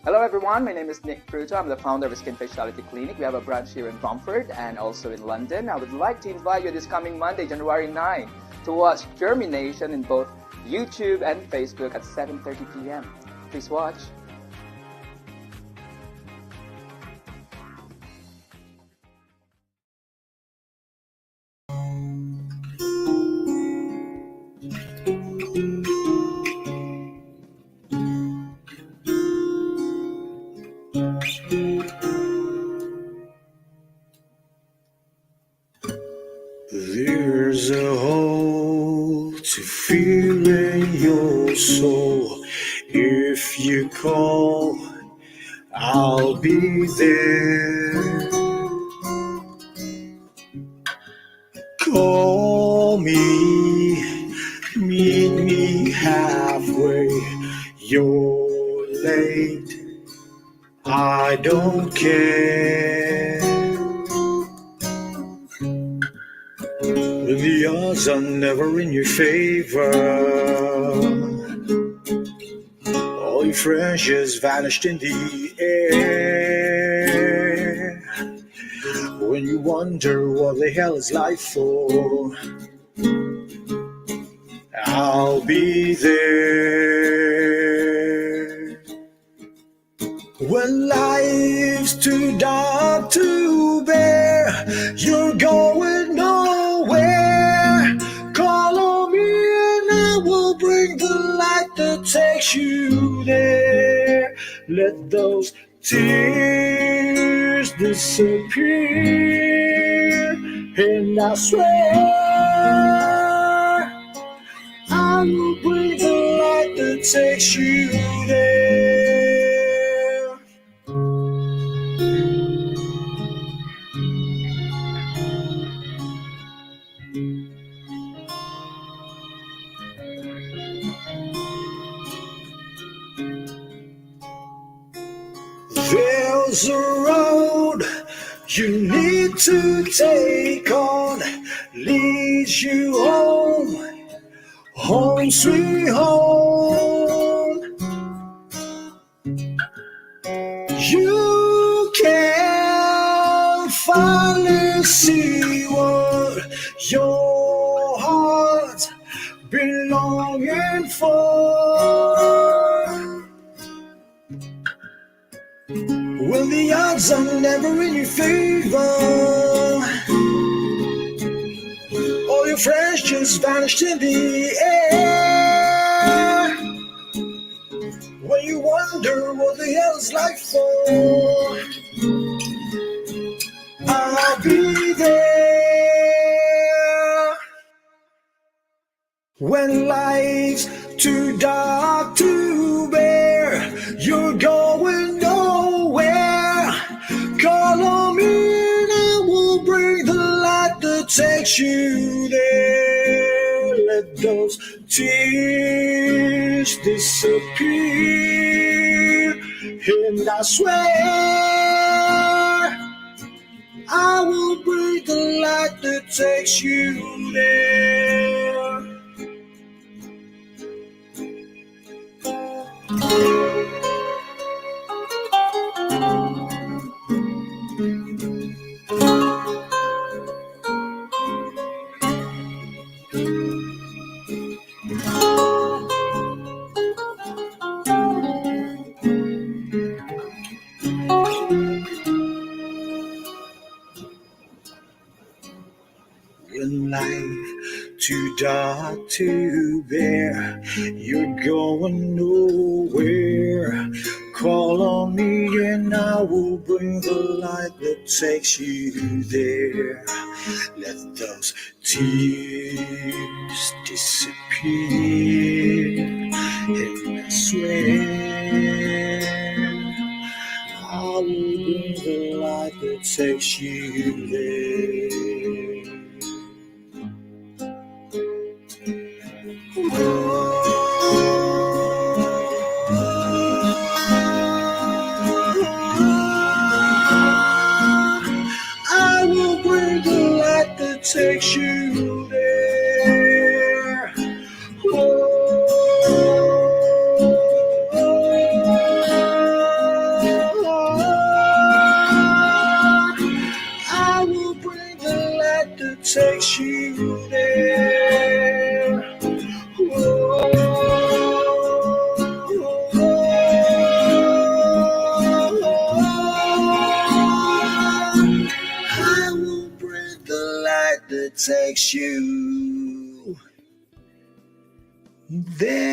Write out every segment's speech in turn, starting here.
Hello everyone, my name is Fruto. I'm the founder of SKINFACIALITY Clinic. We have a branch here in Romford and also in London. I would like to invite you this coming Monday, January 9, to watch JhermiNATION in both YouTube and Facebook at 7:30 p.m. Please watch. There's a hole to feel in your soul. If you call, I'll be there. Call me, meet me halfway. You're late, I don't care. When the odds are never in your favor, all your friends just vanished in the air. When you wonder what the hell is life for, I'll be there. When life's too dark to bear, you're going nowhere. Call on me and I will bring the light that takes you there. Let those tears disappear, and I swear I will bring the light that takes you there. There's a road you need to take on, leads you home, home sweet home. You can finally see what your heart's been longing for. When the odds are never in your favor, all your friends just vanished in the air. When you wonder what the hell is life for, I'll be there. When life's too dark to bear, you're going nowhere. Call on me and I will bring the light that takes you there. Let those tears disappear, and I swear I will bring the light that takes you there. When life too dark to bear, you're going nowhere. Call on me and I will bring the light that takes you there. Let those tears disappear, and I swear I will bring the light that takes you there. I will bring the light that takes you there. Oh, takes you there.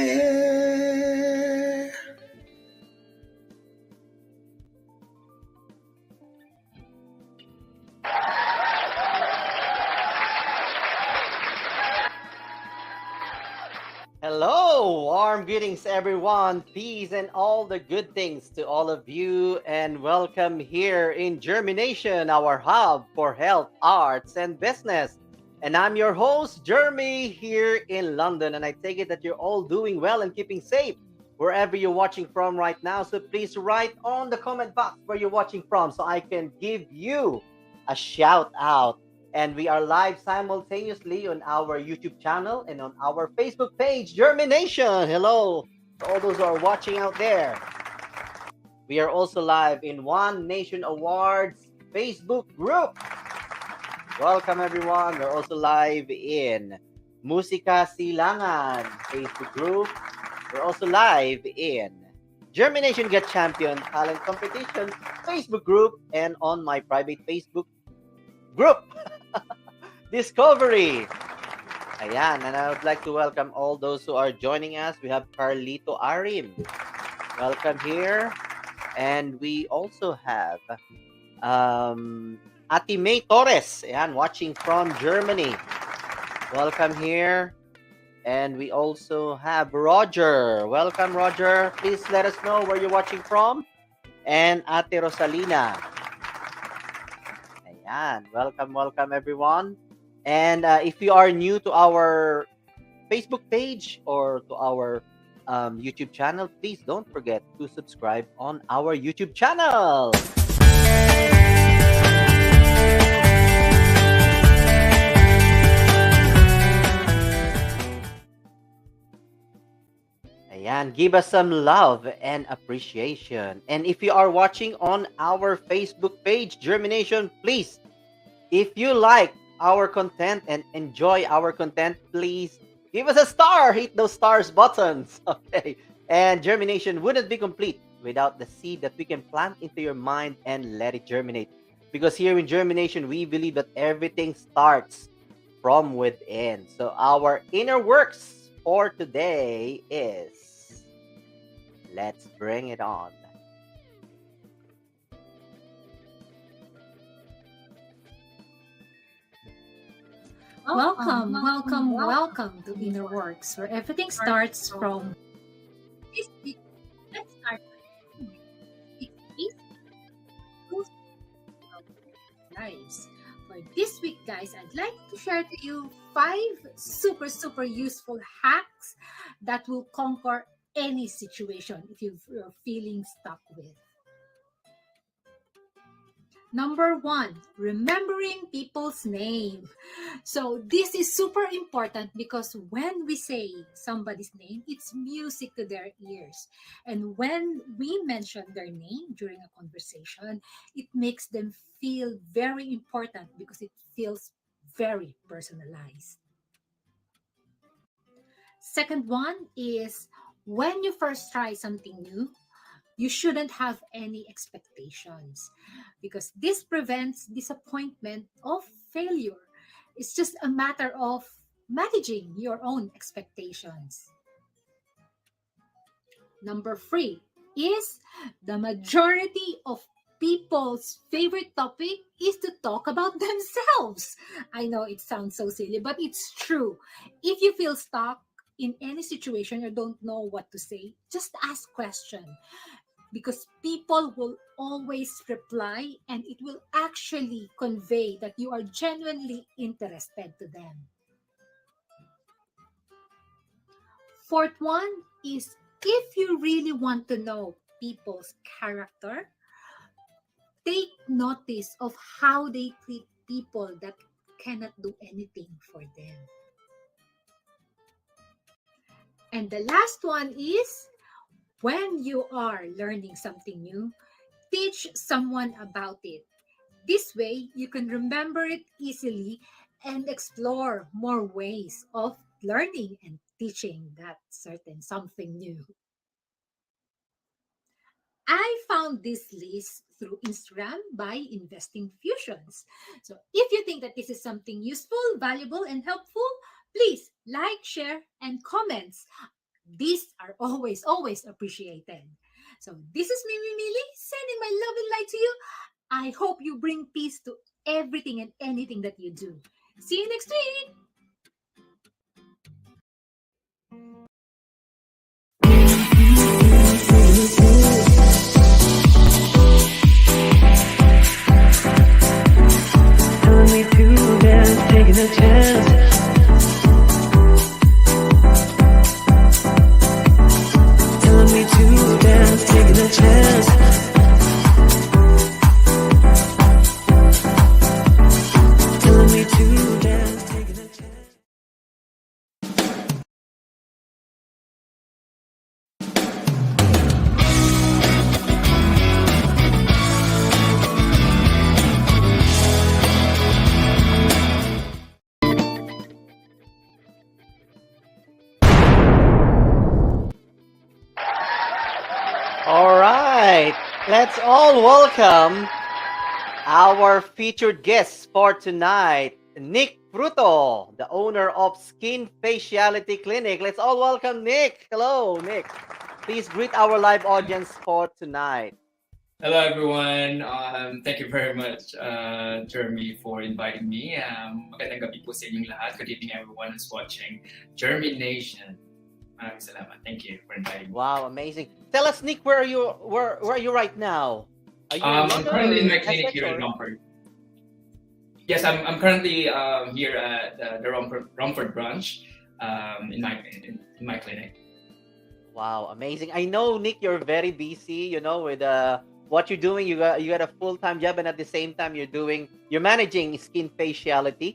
Hello, warm greetings, everyone. Peace and all the good things to all of you, and welcome here in JhermiNATION, our hub for health, arts, and business. And I'm your host, Jeremy, here in London. And I take it that you're all doing well and keeping safe wherever you're watching from right now. So please write on the comment box where you're watching from so I can give you a shout out. And we are live simultaneously on our YouTube channel and on our Facebook page, JhermiNATION. Hello to all those who are watching out there. We are also live in One Nation Awards Facebook group. Welcome, everyone. We're also live in Musika Silangan Facebook group. We're also live in JhermiNATION Get Champion Talent Competition Facebook group and on my private Facebook group. Discovery. Ayan, and I would like to welcome all those who are joining us. We have Carlito Arim. Welcome here. And we also have Ate May Torres. Ayan, watching from Germany. Welcome here. And we also have Roger. Welcome, Roger. Please let us know where you're watching from. And Ate Rosalina. Ayan, welcome, everyone. And if you are new to our Facebook page or to our YouTube channel, please don't forget to subscribe on our YouTube channel. Ayan, give us some love and appreciation. And if you are watching on our Facebook page, JhermiNATION, please, if you like our content and enjoy our content, please give us a star. Hit those stars buttons. Okay. And JhermiNATION wouldn't be complete without the seed that we can plant into your mind and let it germinate. Because here in JhermiNATION, we believe that everything starts from within. So our inner works for today is, let's bring it on. Welcome to Inner Works, where everything starts from this week. Let's start with lives. For this week, guys, I'd like to share to you 5 super useful hacks that will conquer any situation if you're feeling stuck with. Number 1, remembering people's name. So this is super important because when we say somebody's name, it's music to their ears. And when we mention their name during a conversation, it makes them feel very important because it feels very personalized. Second one is when you first try something new, you shouldn't have any expectations because this prevents disappointment of failure. It's just a matter of managing your own expectations. Number 3 is the majority of people's favorite topic is to talk about themselves. I know it sounds so silly, but it's true. If you feel stuck in any situation or don't know what to say, just ask questions because people will always reply and it will actually convey that you are genuinely interested to them. Fourth one is if you really want to know people's character, take notice of how they treat people that cannot do anything for them. And the last one is when you are learning something new, teach someone about it. This way, you can remember it easily and explore more ways of learning and teaching that certain something new. I found this list through Instagram by Investing Fusions. So if you think that this is something useful, valuable, and helpful, please like, share, and comments. These are always, always appreciated. So this is Mimi Mili sending my love and light to you. I hope you bring peace to everything and anything that you do. See you next week. Telling me to dance, taking a chance. Telling me to dance, taking a chance. Telling me to dance, taking a chance. All right. Let's all welcome our featured guest for tonight, Nick Fruto, the owner of SKINFACIALITY Clinic. Let's all welcome Nick. Hello, Nick. Please greet our live audience for tonight. Hello, everyone. Thank you very much, Jeremy, for inviting me. Magandang gabi po sa inyong lahat. Good evening, everyone who's watching JhermiNATION. Maraming salamat. Thank you for inviting me. Wow, amazing. Tell us, Nick, where are you? Where are you right now? Are you I'm London currently in or my clinic Essex here or- in Romford. Yes, I'm currently here at the Romford branch in my clinic. Wow, amazing. I know, Nick, you're very busy, you know, with what you're doing. You got a full-time job, and at the same time you're managing SKINFACIALITY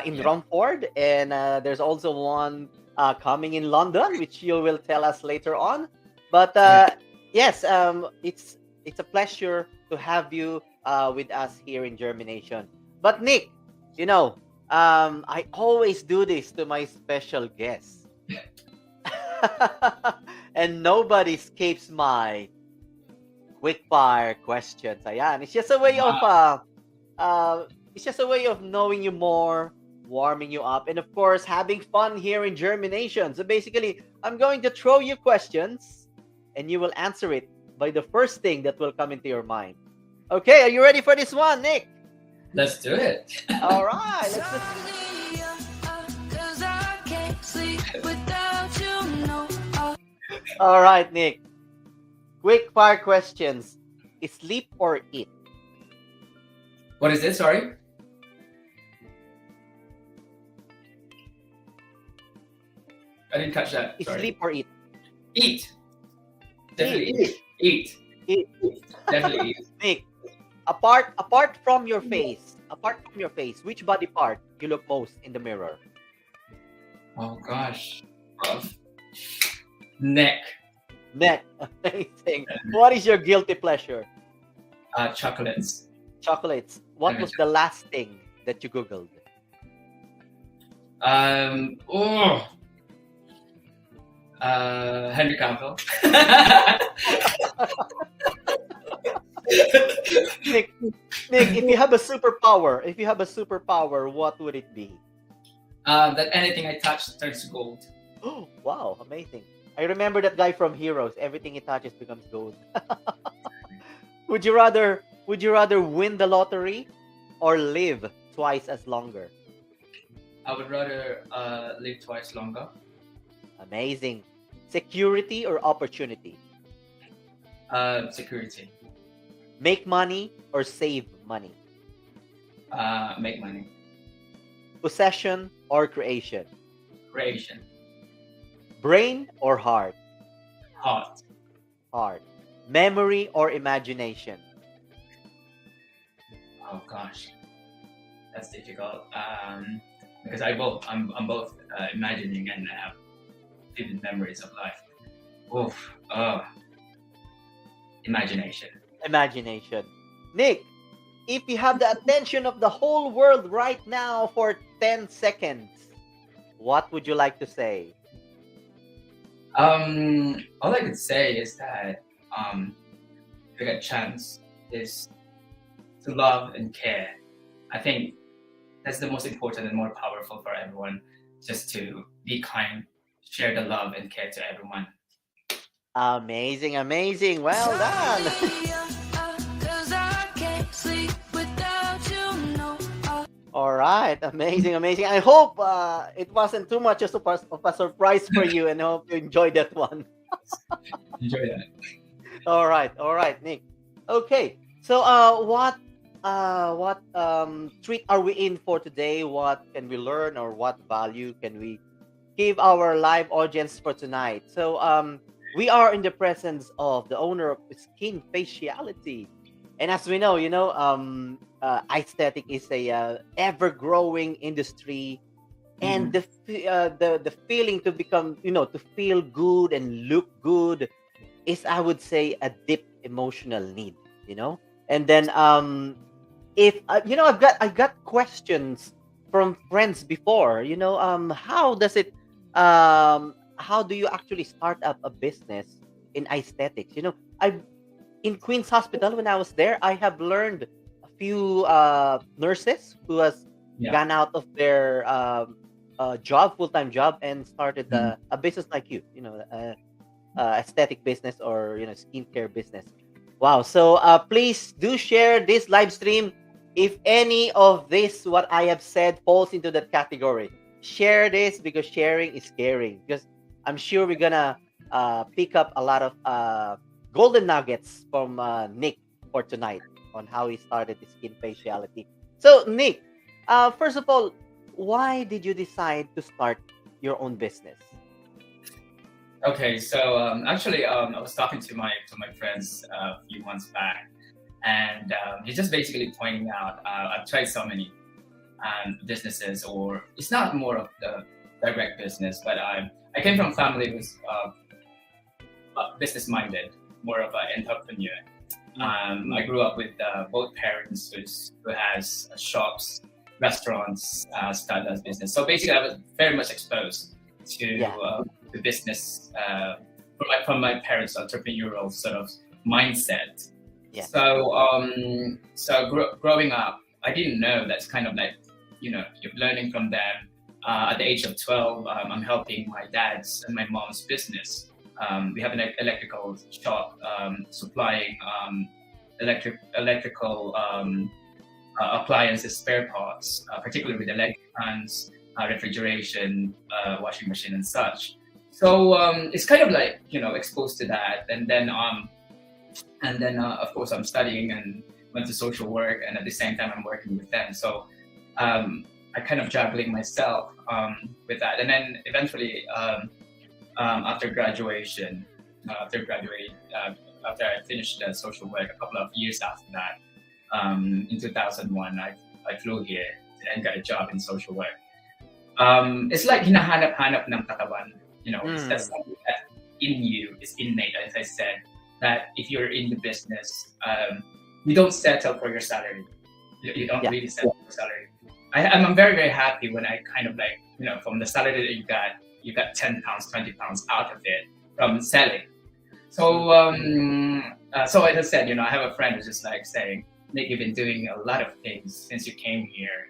in Yeah. Romford, and there's also one coming in London, which you will tell us later on. But yes, it's a pleasure to have you with us here in JhermiNATION. But Nick, you know, I always do this to my special guests. And nobody escapes my quick fire questions. Ayan. It's just a way of knowing you more, warming you up, and of course having fun here in JhermiNATION. So basically, I'm going to throw you questions and you will answer it by the first thing that will come into your mind. Okay, are you ready for this one, Nick? Let's do it. All right, let's just All right, Nick. Quick fire questions. Sleep or eat? What is it? Sorry. I didn't catch that. Sorry. Sleep or eat? Eat. Definitely eat. Eat. Definitely eat. Nick, apart from your face, which body part you look most in the mirror? Oh gosh. Rough. Neck. Neck. Amazing. What is your guilty pleasure? Chocolates. Chocolates. What was the last thing that you Googled? Henry Cavill. Nick, if you have a superpower, what would it be? That anything I touch turns to gold. Oh, wow, amazing. I remember that guy from Heroes. Everything he touches becomes gold. Would you rather win the lottery or live twice as longer? I would rather live twice longer. Amazing. Security or opportunity? Security. Make money or save money? Make money. Possession or creation? Creation. Brain or heart? Heart. Heart. Memory or imagination? Oh gosh, that's difficult. Because I'm both imagining and have vivid memories of life. Oof. Imagination. Imagination. Nick, if you have the attention of the whole world right now for 10 seconds, what would you like to say? All I could say is that you get a chance, is to love and care. I think that's the most important and more powerful for everyone, just to be kind, share the love and care to everyone. Amazing, amazing. Well done. All right, amazing, amazing. I hope it wasn't too much of a surprise for you, and I hope you enjoyed that one. Enjoy that. All right, Nick. Okay, so what treat are we in for today? What can we learn, or what value can we give our live audience for tonight? So we are in the presence of the owner of SKINFACIALITY, and as we know, aesthetic is a ever-growing industry, and the feeling to become, to feel good and look good is, I would say, a deep emotional need, and then if I've got questions from friends before, how do you actually start up a business in aesthetics? I in Queen's Hospital, when I was there, I have learned a few nurses who has gone out of their full-time job, and started a business like you, aesthetic business, or skincare business. Wow. So please do share this live stream if any of this what I have said falls into that category. Share this, because sharing is caring, because I'm sure we're gonna pick up a lot of golden nuggets from Nick for tonight on how he started his SKINFACIALITY. So Nick, first of all, why did you decide to start your own business? Okay, so actually, I was talking to my friends a few months back, and he's just basically pointing out I've tried so many businesses, or it's not more of the direct business, but I came from a family who's business minded, more of an entrepreneur. I grew up with both parents who has shops, restaurants, started as business. So basically, I was very much exposed to the business from my parents' entrepreneurial sort of mindset. Yeah. So growing up, I didn't know that's kind of like, you're learning from them. At the age of 12, I'm helping my dad's and my mom's business. We have an electrical shop supplying electrical appliances, spare parts, particularly with electric fans, refrigeration, washing machine, and such. So it's kind of like, exposed to that, and then of course I'm studying and went to social work, and at the same time I'm working with them. So I kind of juggling myself with that, and then eventually after graduation, after I finished social work, a couple of years after that, in 2001, I flew here and got a job in social work. It's like hinahanap-hanap ng katawan, that's something that in you is innate, as I said, that if you're in the business, you don't settle for your salary. You don't really settle for salary. I'm very, very happy when I kind of like, from the salary that you got 10 pounds, 20 pounds out of it from selling. So, so as I said, I have a friend who's just like saying, Nick, you've been doing a lot of things since you came here.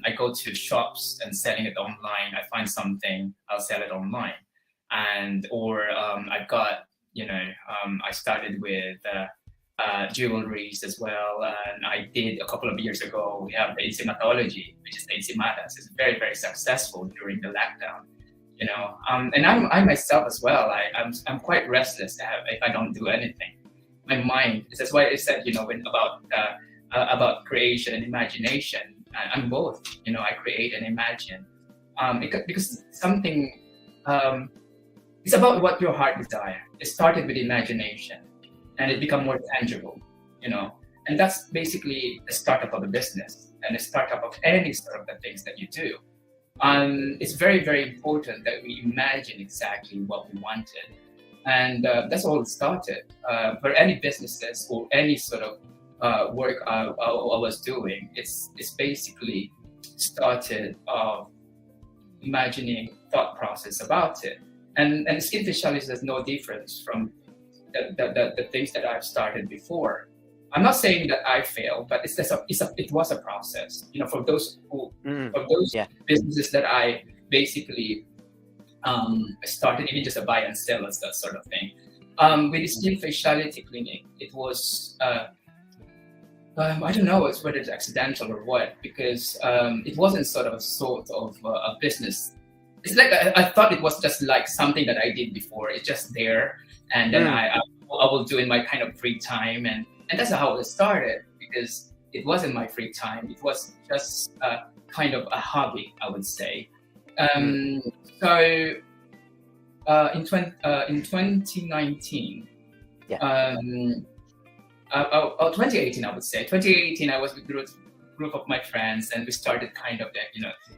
I go to shops and selling it online. I find something, I'll sell it online. Or I've got, I started with jewelries as well. And I did a couple of years ago, we have the enzymatology, which is the enzimatas. It's very, very successful during the lockdown, and I myself as well, I'm quite restless if I don't do anything. My mind, that's why I said, when about creation and imagination, I'm both, I create and imagine, because something, it's about what your heart desire. It started with imagination, and it become more tangible, and that's basically the startup of a business and the startup of any sort of the things that you do. It's very, very important that we imagine exactly what we wanted, and that's all it started. For any businesses or any sort of work I was doing, it's basically started imagining thought process about it, and SKINFACIALITY has no difference from the things that I've started before. I'm not saying that I failed, but it was a process. For those Yeah. businesses that I basically started, even just a buy and sell and that sort of thing. With the skin faciality clinic, it was I don't know whether it's accidental or what, because it wasn't sort of a business. It's like I thought it was just like something that I did before. It's just there, and then I will do in my kind of free time, and that's how it started, because it wasn't my free time. It was just kind of a hobby, I would say. So in 2019, Yeah. 2018, I would say. 2018, I was with a group of my friends, and we started kind of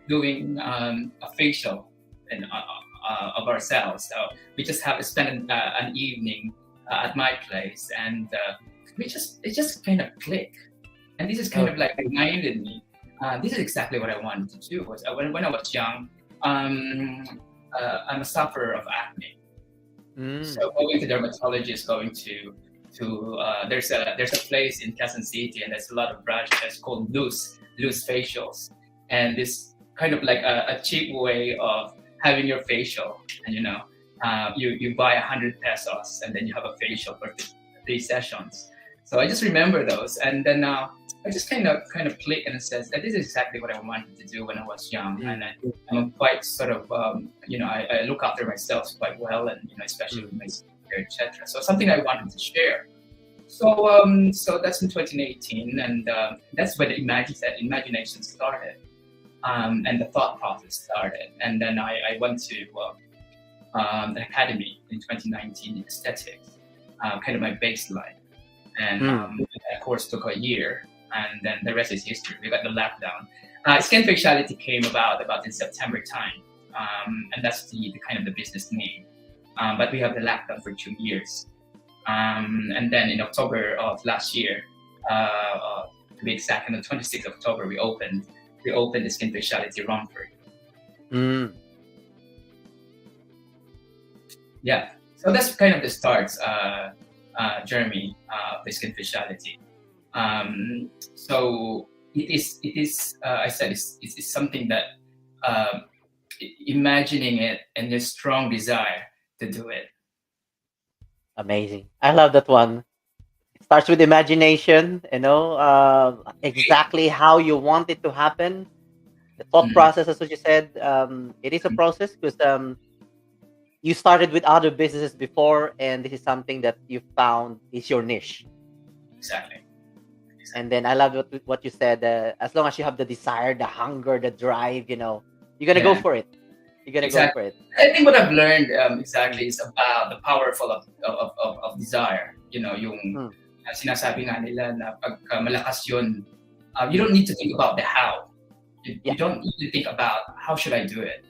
doing a facial of ourselves. So we just have spent an evening at my place, and it just kind of clicked. And this is kind of like reminded me, this is exactly what I wanted to do. Was when I was young, I'm a sufferer of acne. So going to dermatologist, going to there's a place in Quezon City, and there's a lot of branches called loose facials, and this kind of like a cheap way of having your facial, and you buy 100 pesos, and then you have a facial for 3 sessions. So I just remember those, and then I just kind of click, and it says that this is exactly what I wanted to do when I was young, and I'm quite sort of I look after myself quite well, and especially with my skincare, etc. So something I wanted to share. So that's in 2018, and that's when the imagination started, and the thought process started, and then I went to an academy in 2019 in aesthetics, kind of my baseline, and that course took a year. And then the rest is history. We got the lockdown. Skin faciality came about in September time, and that's the kind of the business name. But we have the lockdown for 2 years, and then in October of last year, to be exact, on the 26th of October, we opened the Skin Faciality Romford. Yeah, so that's kind of the starts, Jeremy, of the Skin Faciality. So it is I said it's something that imagining it and a strong desire to do it. Amazing. I love that one. It starts with imagination, exactly how you want it to happen. The thought process, as what you said, it is a process, because you started with other businesses before, and this is something that you found is your niche. Exactly. And then I love what you said. As long as you have the desire, the hunger, the drive, you're gonna go for it. You're gonna go for it. I think what I've learned exactly is about the powerful of desire. Yung sinasabi nga nila na pagka malakas yun, you don't need to think about the how. You don't need to think about how should I do it.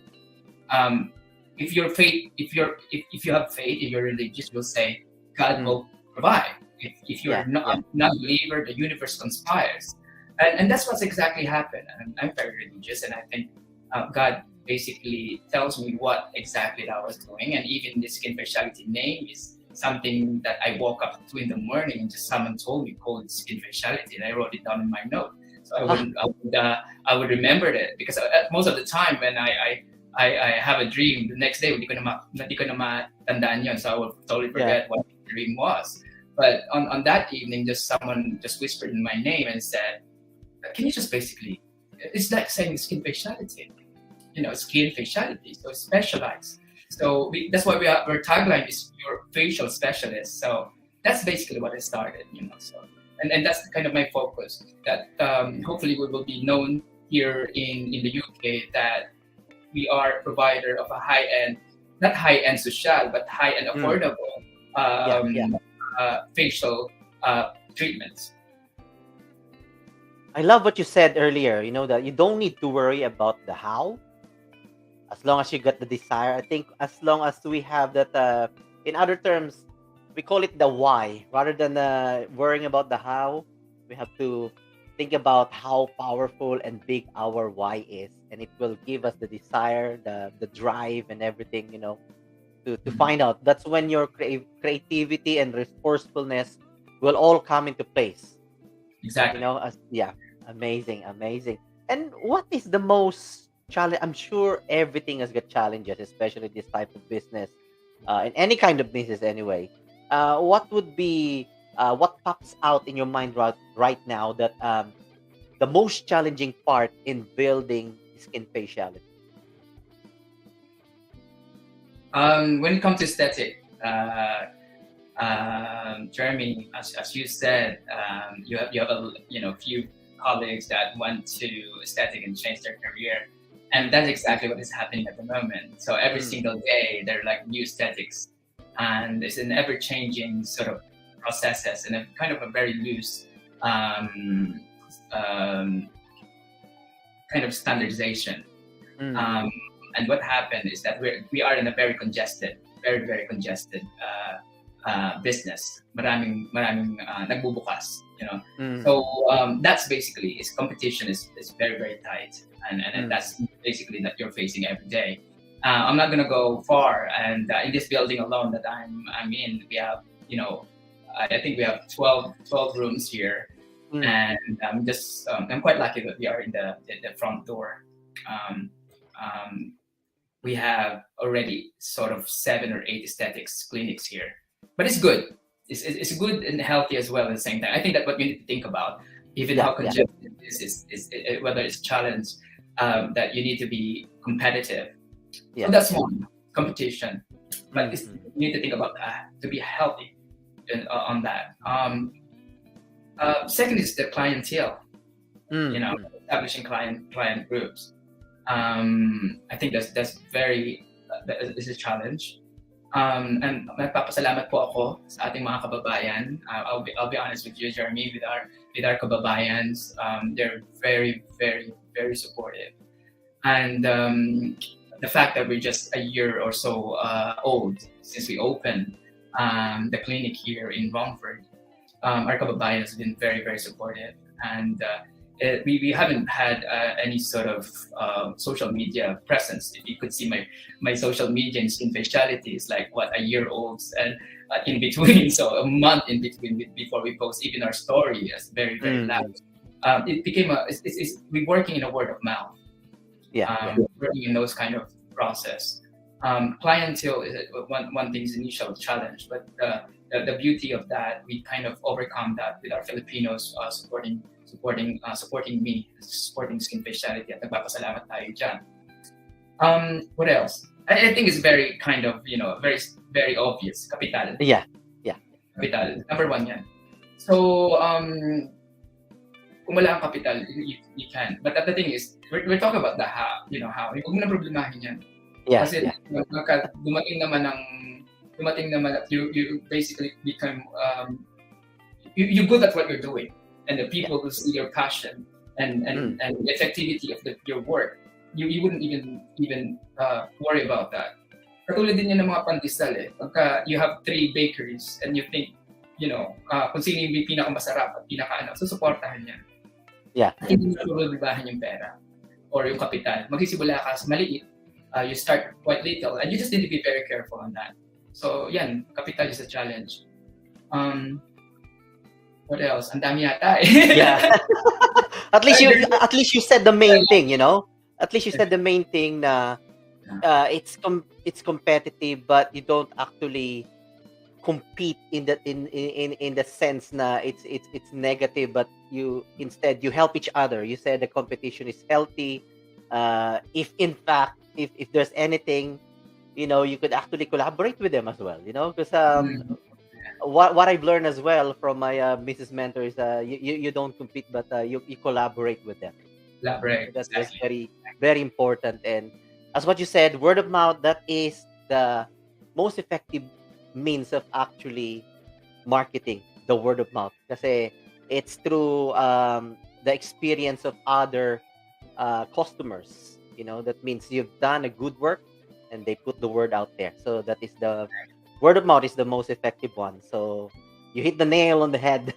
If you have faith, if you're religious, you'll say God will provide. If you're not a believer, the universe conspires, and that's what's exactly happened. I'm very religious, and I think God basically tells me what exactly that I was doing, and even the Skin Faciality name is something that I woke up to in the morning, and just someone told me call it Skin Faciality, and I wrote it down in my note, so I would remember it, because most of the time when I have a dream, the next day hindi ko na matandaan yun, so I will totally forget what the dream was. But on that evening, someone just whispered in my name and said, "Can you just basically?" It's like saying skin faciality, skin faciality. So specialized. So that's why our tagline is your facial specialist. So that's basically what I started, So and that's kind of my focus. That hopefully we will be known here in the UK that we are a provider of a high-end, not high-end social, but high-end affordable. Facial treatments. I love what you said earlier, that you don't need to worry about the how, as long as you got the desire. I think as long as we have that, in other terms, we call it the why, rather than worrying about the how. We have to think about how powerful and big our why is, and it will give us the desire, the drive, and everything, to find out. That's when your creativity and resourcefulness will all come into place. Exactly. Yeah, amazing, amazing. And what is the most challenge? I'm sure everything has got challenges, especially this type of business, in any kind of business anyway. What would be what pops out in your mind right now that the most challenging part in building skin faciality? When it comes to aesthetic, Jeremy, as you said, you have a few colleagues that want to aesthetic and change their career, and that's exactly what is happening at the moment. So every single day there are like new aesthetics, and it's an ever-changing sort of processes and a kind of a very loose kind of standardization. And what happened is that we are in a very congested business. Maraming nagbubukas, So that's basically its competition is very, very tight, and that's basically that you're facing every day. I'm not gonna go far, and in this building alone that I'm in, we have I think we have 12 rooms here, and I'm quite lucky that we are in the front door. We have already sort of 7 or 8 aesthetics clinics here, but it's good. It's good and healthy as well at the same time. I think that what you need to think about, even how congested this is whether it's a challenge, that you need to be competitive. Yeah. So that's one competition, but you need to think about that to be healthy on that. Second is the clientele. Establishing client groups. I think that's very is a challenge. And nagpapasalamat po ako sa ating mga kababayan. I'll be honest with you, Jeremy, with our kababayans. They're very, very, very supportive. And the fact that we're just a year or so old since we opened the clinic here in Romford, our kababayans have been very, very supportive. And we haven't had any sort of social media presence. If you could see my social media in Skin Faciality is like a year old, and in between, so a month in between before we post even our story is very, very loud. It became we're working in a word of mouth. Working in those kind of process. Clientele is one thing's initial challenge, but the beauty of that, we kind of overcome that with our Filipinos supporting me, supporting Skin Faciality, at nagpapasalamat tayo dyan. What else? I think it's very kind of, very, very obvious. Capital. Yeah. Capital. Number 1 yan. So, kung wala kang capital, you can. But the thing is, we're talking about the how, how. Huwag mo na problemahin yan. Kasi dumating naman you basically become, you're good at what you're doing. And the people who see your passion and the effectivity of your work, you wouldn't even worry about that. Katulad din yan ng mga pandesal eh. Pagka you have 3 bakeries and you think, kung sino yung pinakamasarap at susuportahan yan. Hindi mo problemahin yung pera or yung kapital. Magsisimula ka sa maliit, you start quite little, and you just need to be very careful on that. So yan, capital is a challenge. What else? Ang dami yata eh. Yeah. At least you said the main thing, At least you said the main thing na it's competitive, but you don't actually compete in the sense na it's negative, but you help each other. You said the competition is healthy. If in fact if there's anything, you could actually collaborate with them as well, because what I've learned as well from my business mentor is you don't compete, but you collaborate with them. Collaborate. That's very, very important. And as what you said, word of mouth, that is the most effective means of actually marketing the word of mouth. Kasi it's through the experience of other customers. That means you've done a good work and they put the word out there. So that is the word of mouth is the most effective one. So you hit the nail on the head.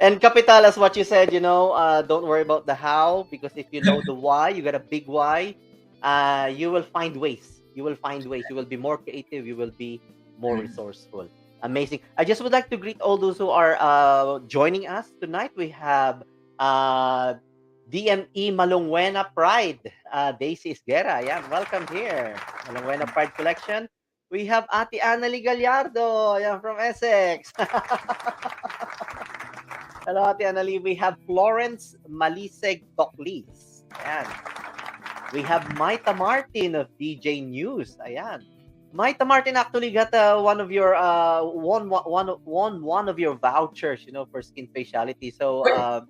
And capital, as what you said, don't worry about the how, because if you know the why, you got a big why, you will find ways You will find ways. You will be more creative. You will be more resourceful. Amazing. I just would like to greet all those who are joining us tonight. We have DME Malungwena Pride, Daisy Isguera. Yeah, welcome here. Malungwena Pride Collection. We have Ate Annalie Gallardo, yeah, from Essex. Hello, Ate Annalie. We have Florence Maliseg Toclis. Ayan. We have Maita Martin of DJ News. Ayan. Maita Martin actually got one of your won one of your vouchers, for SKINFACIALITY. So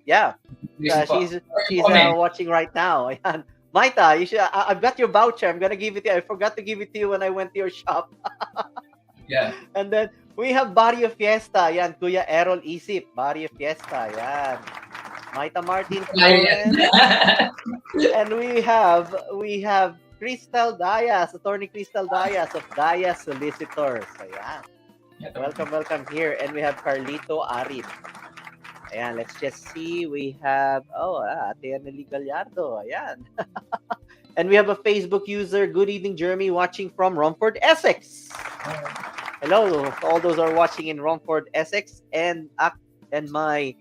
yeah, she's watching right now. Ayan. Maita, you should. I've got your voucher. I'm gonna give it to you. I forgot to give it to you when I went to your shop. Yeah. And then we have Barrio Fiesta. Yan, Kuya Errol Isip. Barrio Fiesta. Yan. Maita Martin. And we have Crystal Dias, Attorney Crystal Dias of Dias Solicitors. Ayan. Welcome here. And we have Carlito Arid. Ayan, let's just see. We have, Ate Annalie Gallardo. Ayan. And we have a Facebook user, Good Evening Jeremy, watching from Romford, Essex. Hello to all those who are watching in Romford, Essex. And my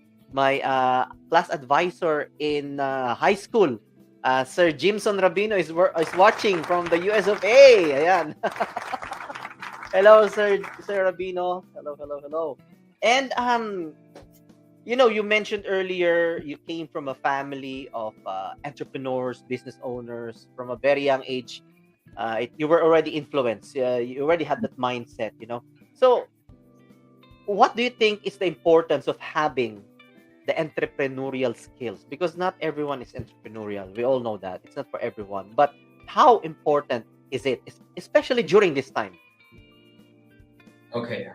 class advisor in high school, Sir Jimson Rabino is watching from the US of A. Ayan. Hello, Sir Rabino. Hello. And you mentioned earlier you came from a family of entrepreneurs, business owners from a very young age. You were already influenced. You already had that mindset, So, what do you think is the importance of having the entrepreneurial skills? Because not everyone is entrepreneurial. We all know that. It's not for everyone. But how important is it, especially during this time? Okay.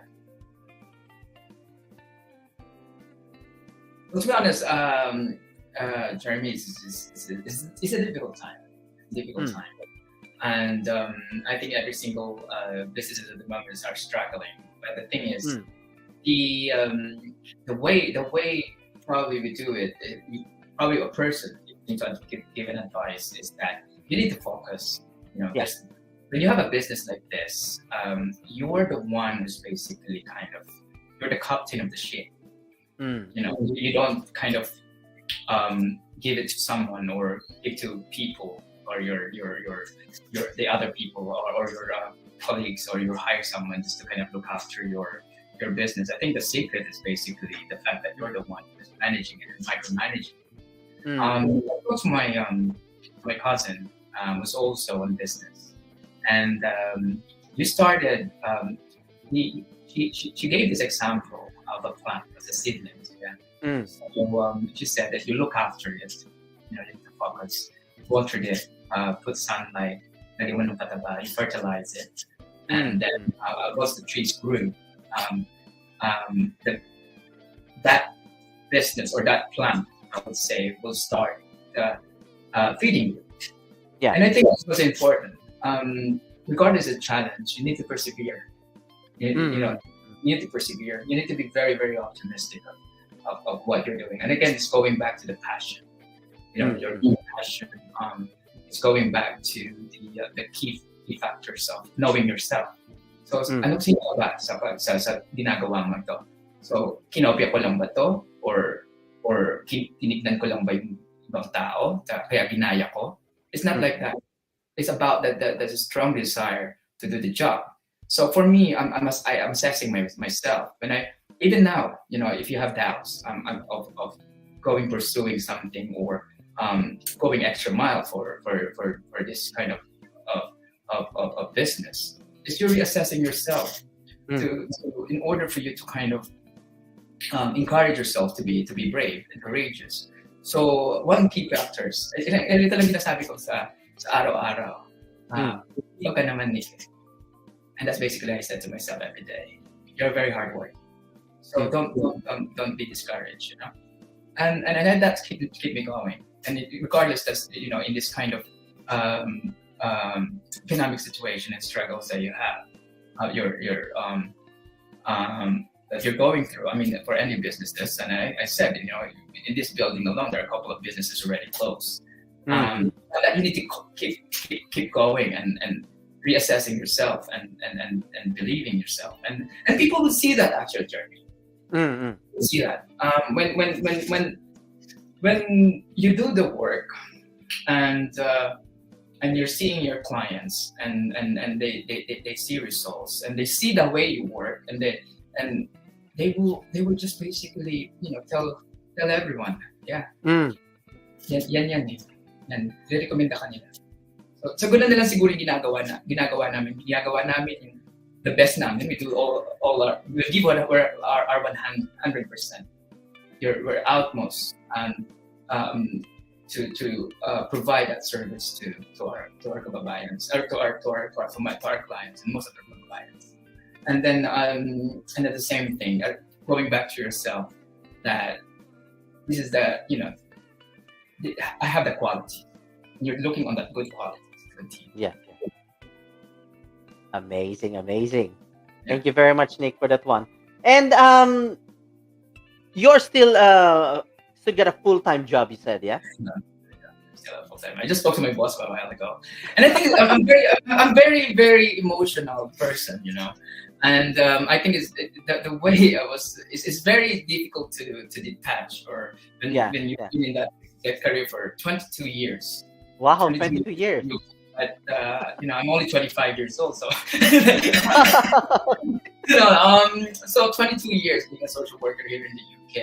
Well, to be honest, Jeremy, it's a difficult time. Time. And I think every single businesses at the moment are struggling. But the thing is, the way probably we do it, probably a person needs to give an advice is that you need to focus. Yes. When you have a business like this, you're the one who's basically you're the captain of the ship. You don't kind of give it to someone or give to people or your the other people or your colleagues, or you hire someone just to kind of look after your business. I think the secret is basically the fact that you're the one who's managing it and micromanaging it. My cousin was also in business, and you started. She gave this example of a plant as a seedling. Yeah. So she said that you look after it, you need to focus, water it, put sunlight, you fertilize it, and then once the trees grew, that business or that plant, I would say, will start feeding you. Yeah. And I think this was important. Regardless of challenge, you need to persevere. You need to persevere. You need to be very, very optimistic of what you're doing. And again, it's going back to the passion. Your passion. It's going back to the key factors of knowing yourself. So, anong sino ba sa ginagawa mo ito? So, kinopya ko lang ba to? Or tinignan ko lang ba yung ibang tao? Kaya ginaya ko? It's not like that. It's about that there's a strong desire to do the job. So for me, I'm assessing myself. Even now, if you have doubts of pursuing something or going extra mile for this kind of business, is you're reassessing yourself in order for you to kind of encourage yourself to be brave and courageous. So one key factors, ito lang sinasabi ko sa araw-araw, hindi ka naman Nick. And that's basically I said to myself every day. You're very hard working, so don't be discouraged, And I let that keep me going. And regardless, that's in this kind of economic situation and struggles that you have, that you're going through. I mean, for any businesses, and I said, in this building alone, there are a couple of businesses already closed. That you need to keep going and reassessing yourself and believing yourself, and people will see that actual journey. Mm-mm. See that when you do the work and you're seeing your clients and they see results and they see the way you work and they will just basically tell everyone, Mm. yan eh, and recommend ka nila. So ganun na lang siguro yung ginagawa namin yung the best namin. We do all our, we give our 100%. We're outmost and to provide that service to our kababayans, or to our clients and most of our clients. And then and at the same thing, going back to yourself, that this is the I have the quality. You're looking on that good quality. Yeah. Amazing. Thank you very much, Nick, for that one. And you're still got a full-time job, you said, yeah? Still full-time. I just spoke to my boss a while ago, and I think I'm very very emotional person, and I think the way I was is very difficult to detach, or when you've been in that career for 22 years. Wow, 22 years. But I'm only 25 years old, so so 22 years being a social worker here in the UK,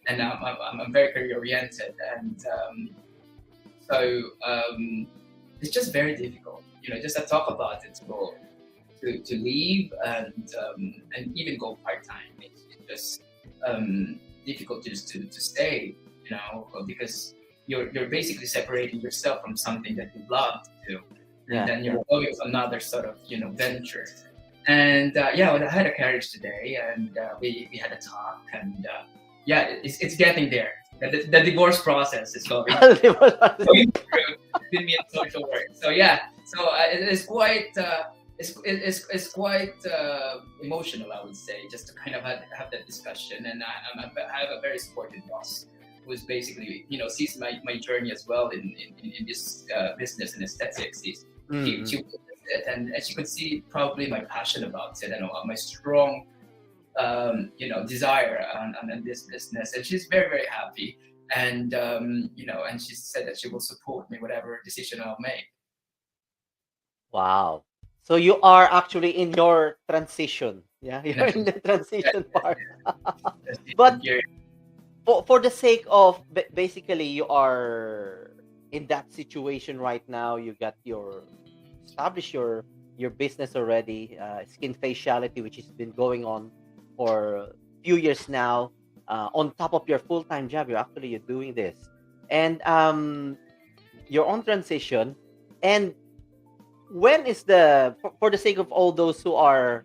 and I'm very career oriented, and so it's just very difficult, just to talk about it, to leave and even go part time. It's just difficult just to stay, because you're basically separating yourself from something that you love to do, and then you're going with another sort of venture. And I had a carriage today, and we had a talk, and it's getting there. The divorce process is going through with me and social work. So it's quite it's quite emotional, I would say, just to kind of have that discussion. And I have a very supportive boss who's basically sees my journey as well in this business and aesthetics. She witnessed it, and she could see probably my passion about it and my strong desire on this business, and she's very very happy, and and she said that she will support me whatever decision I'll make. Wow. So you are actually in your transition. Yeah, you're in the transition part. But for the sake of basically, you are in that situation right now. You got established your business already, SKINFACIALITY, which has been going on for a few years now. On top of your full-time job, you're doing this, and you're on transition. And when is for the sake of all those who are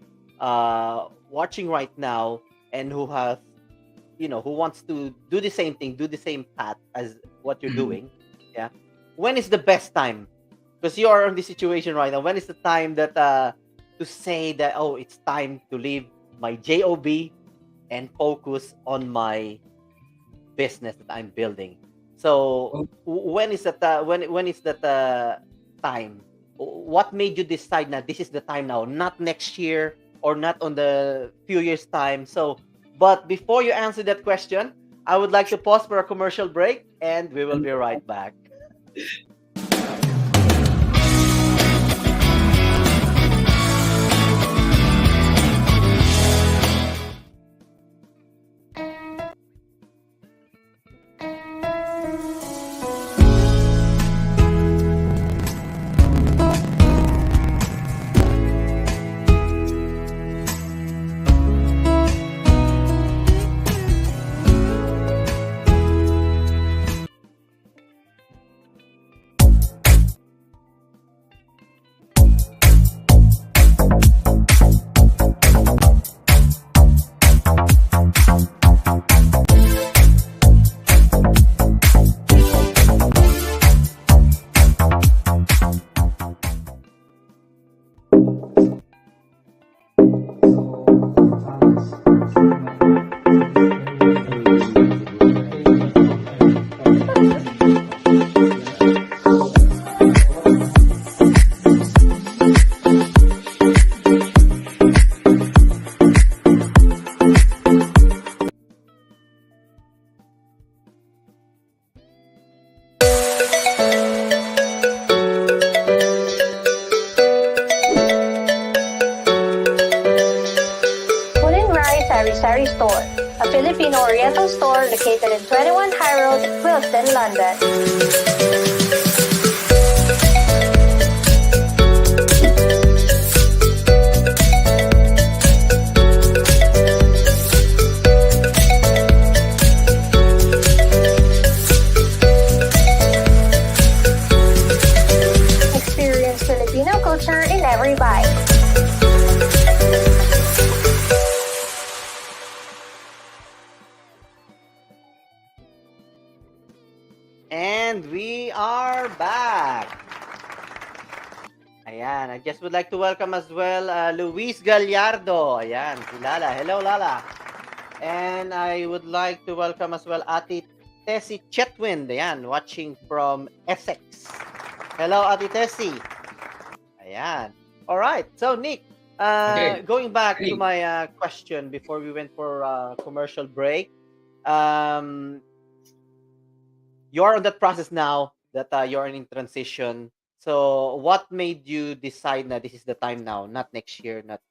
watching right now and who have who wants to do the same thing, do the same path as what you're doing, when is the best time? Because you are in this situation right now. When is the time that to say that, oh, it's time to leave my job and focus on my business that I'm building? So when is that? When is that time? What made you decide that this is the time now, not next year or not on the few years time? So, but before you answer that question, I would like to pause for a commercial break, and we will be right back. Sari Store, a Filipino Oriental store located in 21 High Road, Wilson, London. Experience Filipino culture in every bite. And we are back. Ayan, I just would like to welcome as well Luis Gallardo. Ayan, si Lala. Hello, Lala. And I would like to welcome as well Ate Tessie Chetwind. Ayan, watching from Essex. Hello, Ate Tessie. Ayan. All right. So, Nick, going back to my question before we went for commercial break. You're on that process now that you're in transition. So what made you decide that this is the time now, not next year, not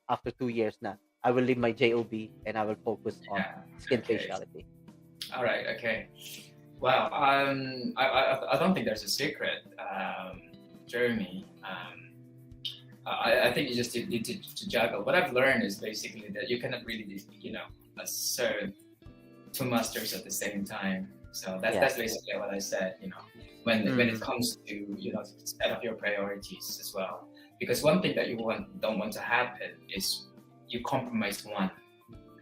after 2 years now? I will leave my JOB and I will focus on skin faciality. All right. Okay. Well, I don't think there's a secret, Jeremy. I think you just need to juggle. What I've learned is basically that you cannot really, serve two masters at the same time. So that's basically what I said. When it comes to set up your priorities as well, because one thing that you don't want to happen is you compromise one,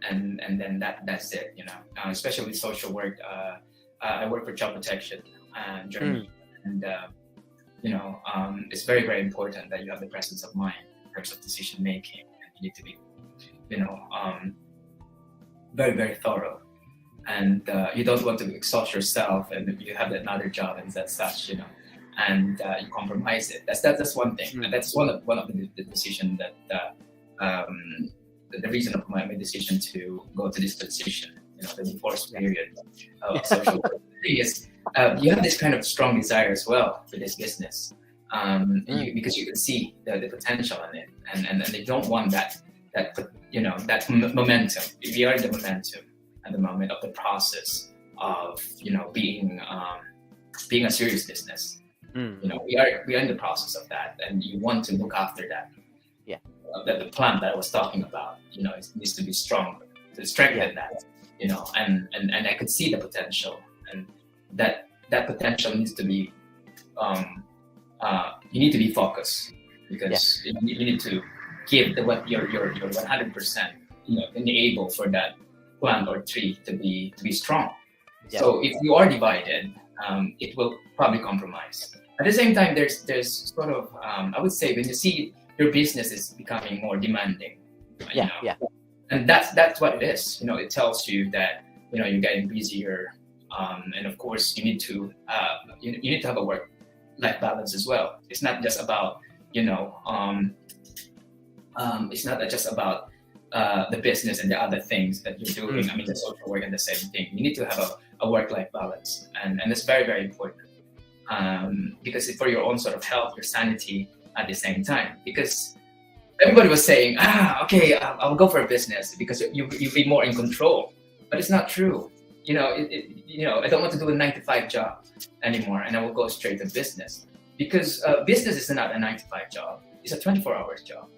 and then that's it. Especially with social work. I work for child protection and Germany, and it's very, very important that you have the presence of mind in terms of decision making, and you need to be very, very thorough. And you don't want to exhaust yourself, and you have another job and such, and you compromise it. That's one thing. And that's one of the decision that the reason of my decision to go to this position, the divorce period of social work. The thing is, you have this kind of strong desire as well for this business, because you can see the potential in it, and they don't want that momentum. We are in the momentum at the moment of the process of being a serious business. We are in the process of that, and you want to look after that. The plan that I was talking about, it needs to be strong to strengthen that. And I could see the potential, and that potential needs to be you need to be focused, because you need to give your 100%, enable for that plan or tree to be strong. So if you are divided, it will probably compromise. At the same time, there's sort of I would say, when you see your business is becoming more demanding, and that's what it is. It tells you that you're getting busier, and of course you need to have a work-life balance as well. It's not just about it's not just about the business and the other things that you're doing. I mean, the social work and the same thing. You need to have a work-life balance, and it's very, very important, because for your own sort of health, your sanity at the same time. Because everybody was saying, okay, I'll go for a business because you'll be more in control, but it's not true. I don't want to do a 9-to-5 job anymore, and I will go straight to business, because business is not a 9-to-5 job. It's a 24-hour job.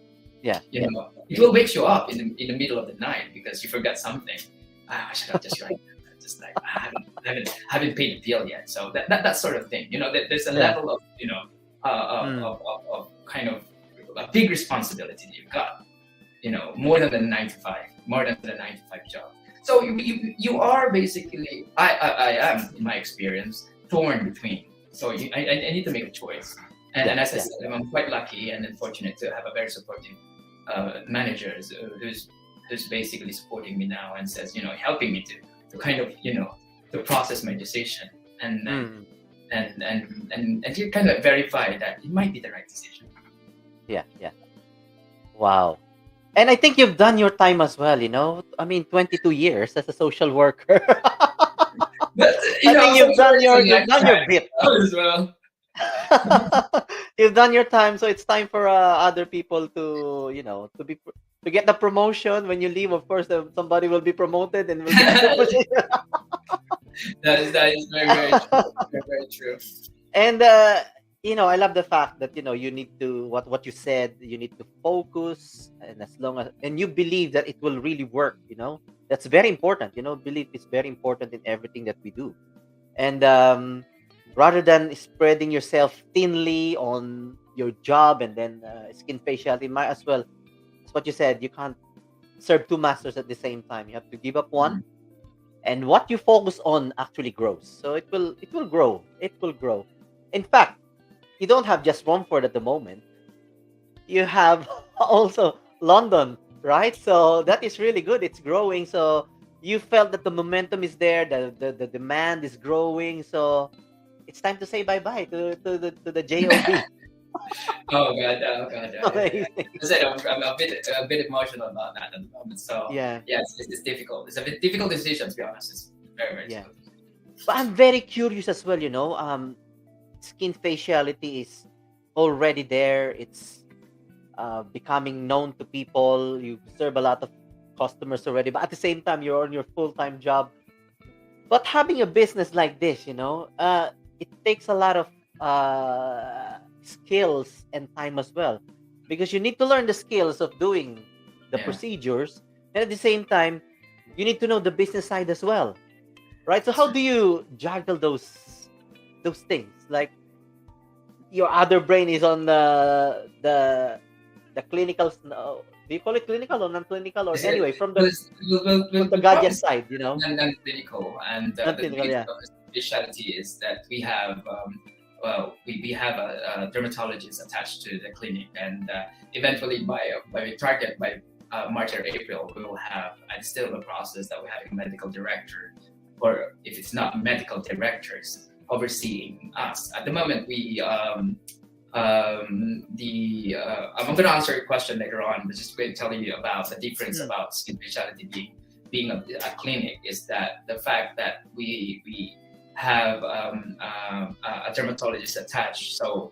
It will wake you up in the middle of the night because you forgot something. I should have just I haven't paid the bill yet. So that sort of thing. There's a level of of kind of a big responsibility that you've got. More than the 9-to-5 job. So you are basically, I am, in my experience, torn between. So I need to make a choice. And as I said, I'm quite lucky and fortunate to have a very supportive managers who's basically supporting me now and says, helping me to kind of, to process my decision and to kind of verify that it might be the right decision. Wow. And I think you've done your time as well, 22 years as a social worker. But I think you've done your bit as well. You've done your time, so it's time for other people to, to get the promotion. When you leave, of course, somebody will be promoted and will get the position. That is very, very true. Very, very true. And I love the fact that you need to what you said. You need to focus, and as long as you believe that it will really work. That's very important. Belief is very important in everything that we do, and rather than spreading yourself thinly on your job and then skin faciality, might as well. That's what you said. You can't serve two masters at the same time. You have to give up one, and what you focus on actually grows. So it will grow. It will grow. In fact, you don't have just Romford at the moment. You have also London, right? So that is really good. It's growing. So you felt that the momentum is there. The demand is growing. So it's time to say bye-bye to the JOB. Oh God. Amazing. I said I'm a bit emotional about that at the moment. So Yeah. it's difficult. It's a bit difficult decision, to be honest. It's very, very Yeah. difficult. But I'm very curious as well, skin faciality is already there. It's becoming known to people. You serve a lot of customers already, but at the same time, you're on your full-time job. But having a business like this, it takes a lot of skills and time as well, because you need to learn the skills of doing the Yeah. procedures, and at the same time, you need to know the business side as well, right? So how do you juggle those things? Like, your other brain is on the clinical. No, do you call it clinical or non-clinical, or Is it- anyway from the We'll gadget side, non-clinical, and the Non-clinical, beauty yeah. of specialty is that we have we have a dermatologist attached to the clinic, and eventually by target by March or April, we will have, and still in the process that we have a medical director, or if it's not medical directors overseeing us. At the moment, I'm going to answer your question later on, but just going to tell you about the difference about skin specialty being a clinic is that the fact that we have a dermatologist attached. So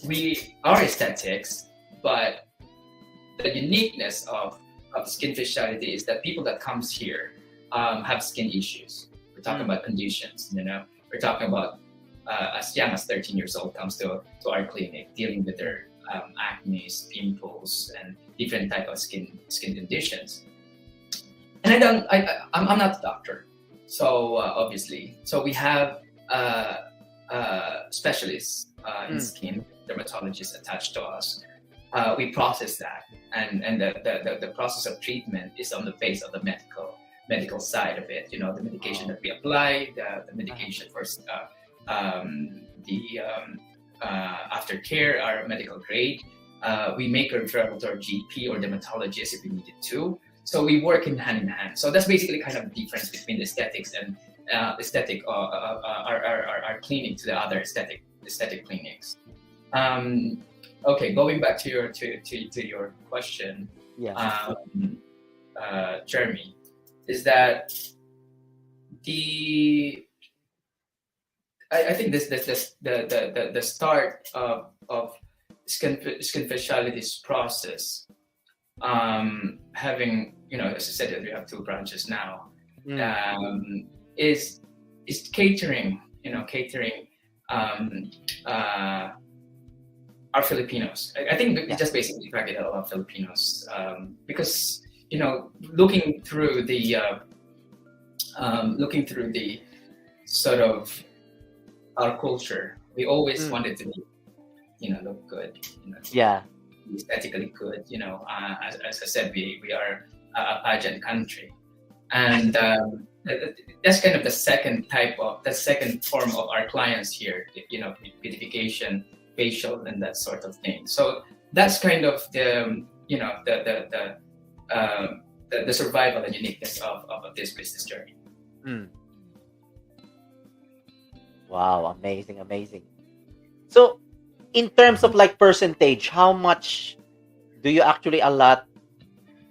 we are aesthetics, but the uniqueness of skin specialty is that people that comes here have skin issues. We're talking about conditions, we're talking about as young as 13 years old comes to our clinic dealing with their acne, pimples, and different type of skin conditions. And I'm not a doctor, so obviously, so we have specialists in skin, dermatologists attached to us. We process that, and the process of treatment is on the base of the medical side of it. The medication that we apply, the medication for the aftercare are medical grade. We make a referral to our GP or dermatologist if we needed to. So we work in hand. So that's basically kind of the difference between aesthetics and our clinic to the other aesthetic clinics. Okay, going back to your question, Jeremy, is that I think the start of SKINFACIALITY's process, having, as I said, that we have two branches now, is catering our Filipinos. I think we just basically target a lot of Filipinos, because looking through the sort of our culture, we always wanted to be, look good, aesthetically good. As I said, we are a pageant country, and that's kind of the second form of our clients here. Beautification, facial, and that sort of thing. So that's kind of the survival and uniqueness of this business journey. Wow, amazing. So, in terms of like percentage, how much do you actually allot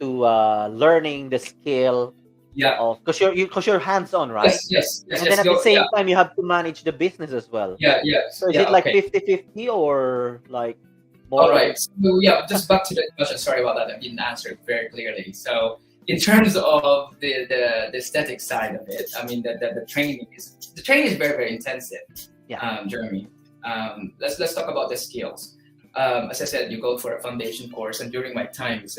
to learning the skill Yeah. because you're hands-on, right? And then at the same time, you have to manage the business as well. Yeah. So is it like 50-50 or like more? All right. So yeah, just back to the question. Sorry about that. I didn't answer it very clearly. So in terms of the aesthetic side of it, I mean the training is very, very intensive. Yeah. Jeremy. Let's talk about the skills. As I said, you go for a foundation course, and during my time, it's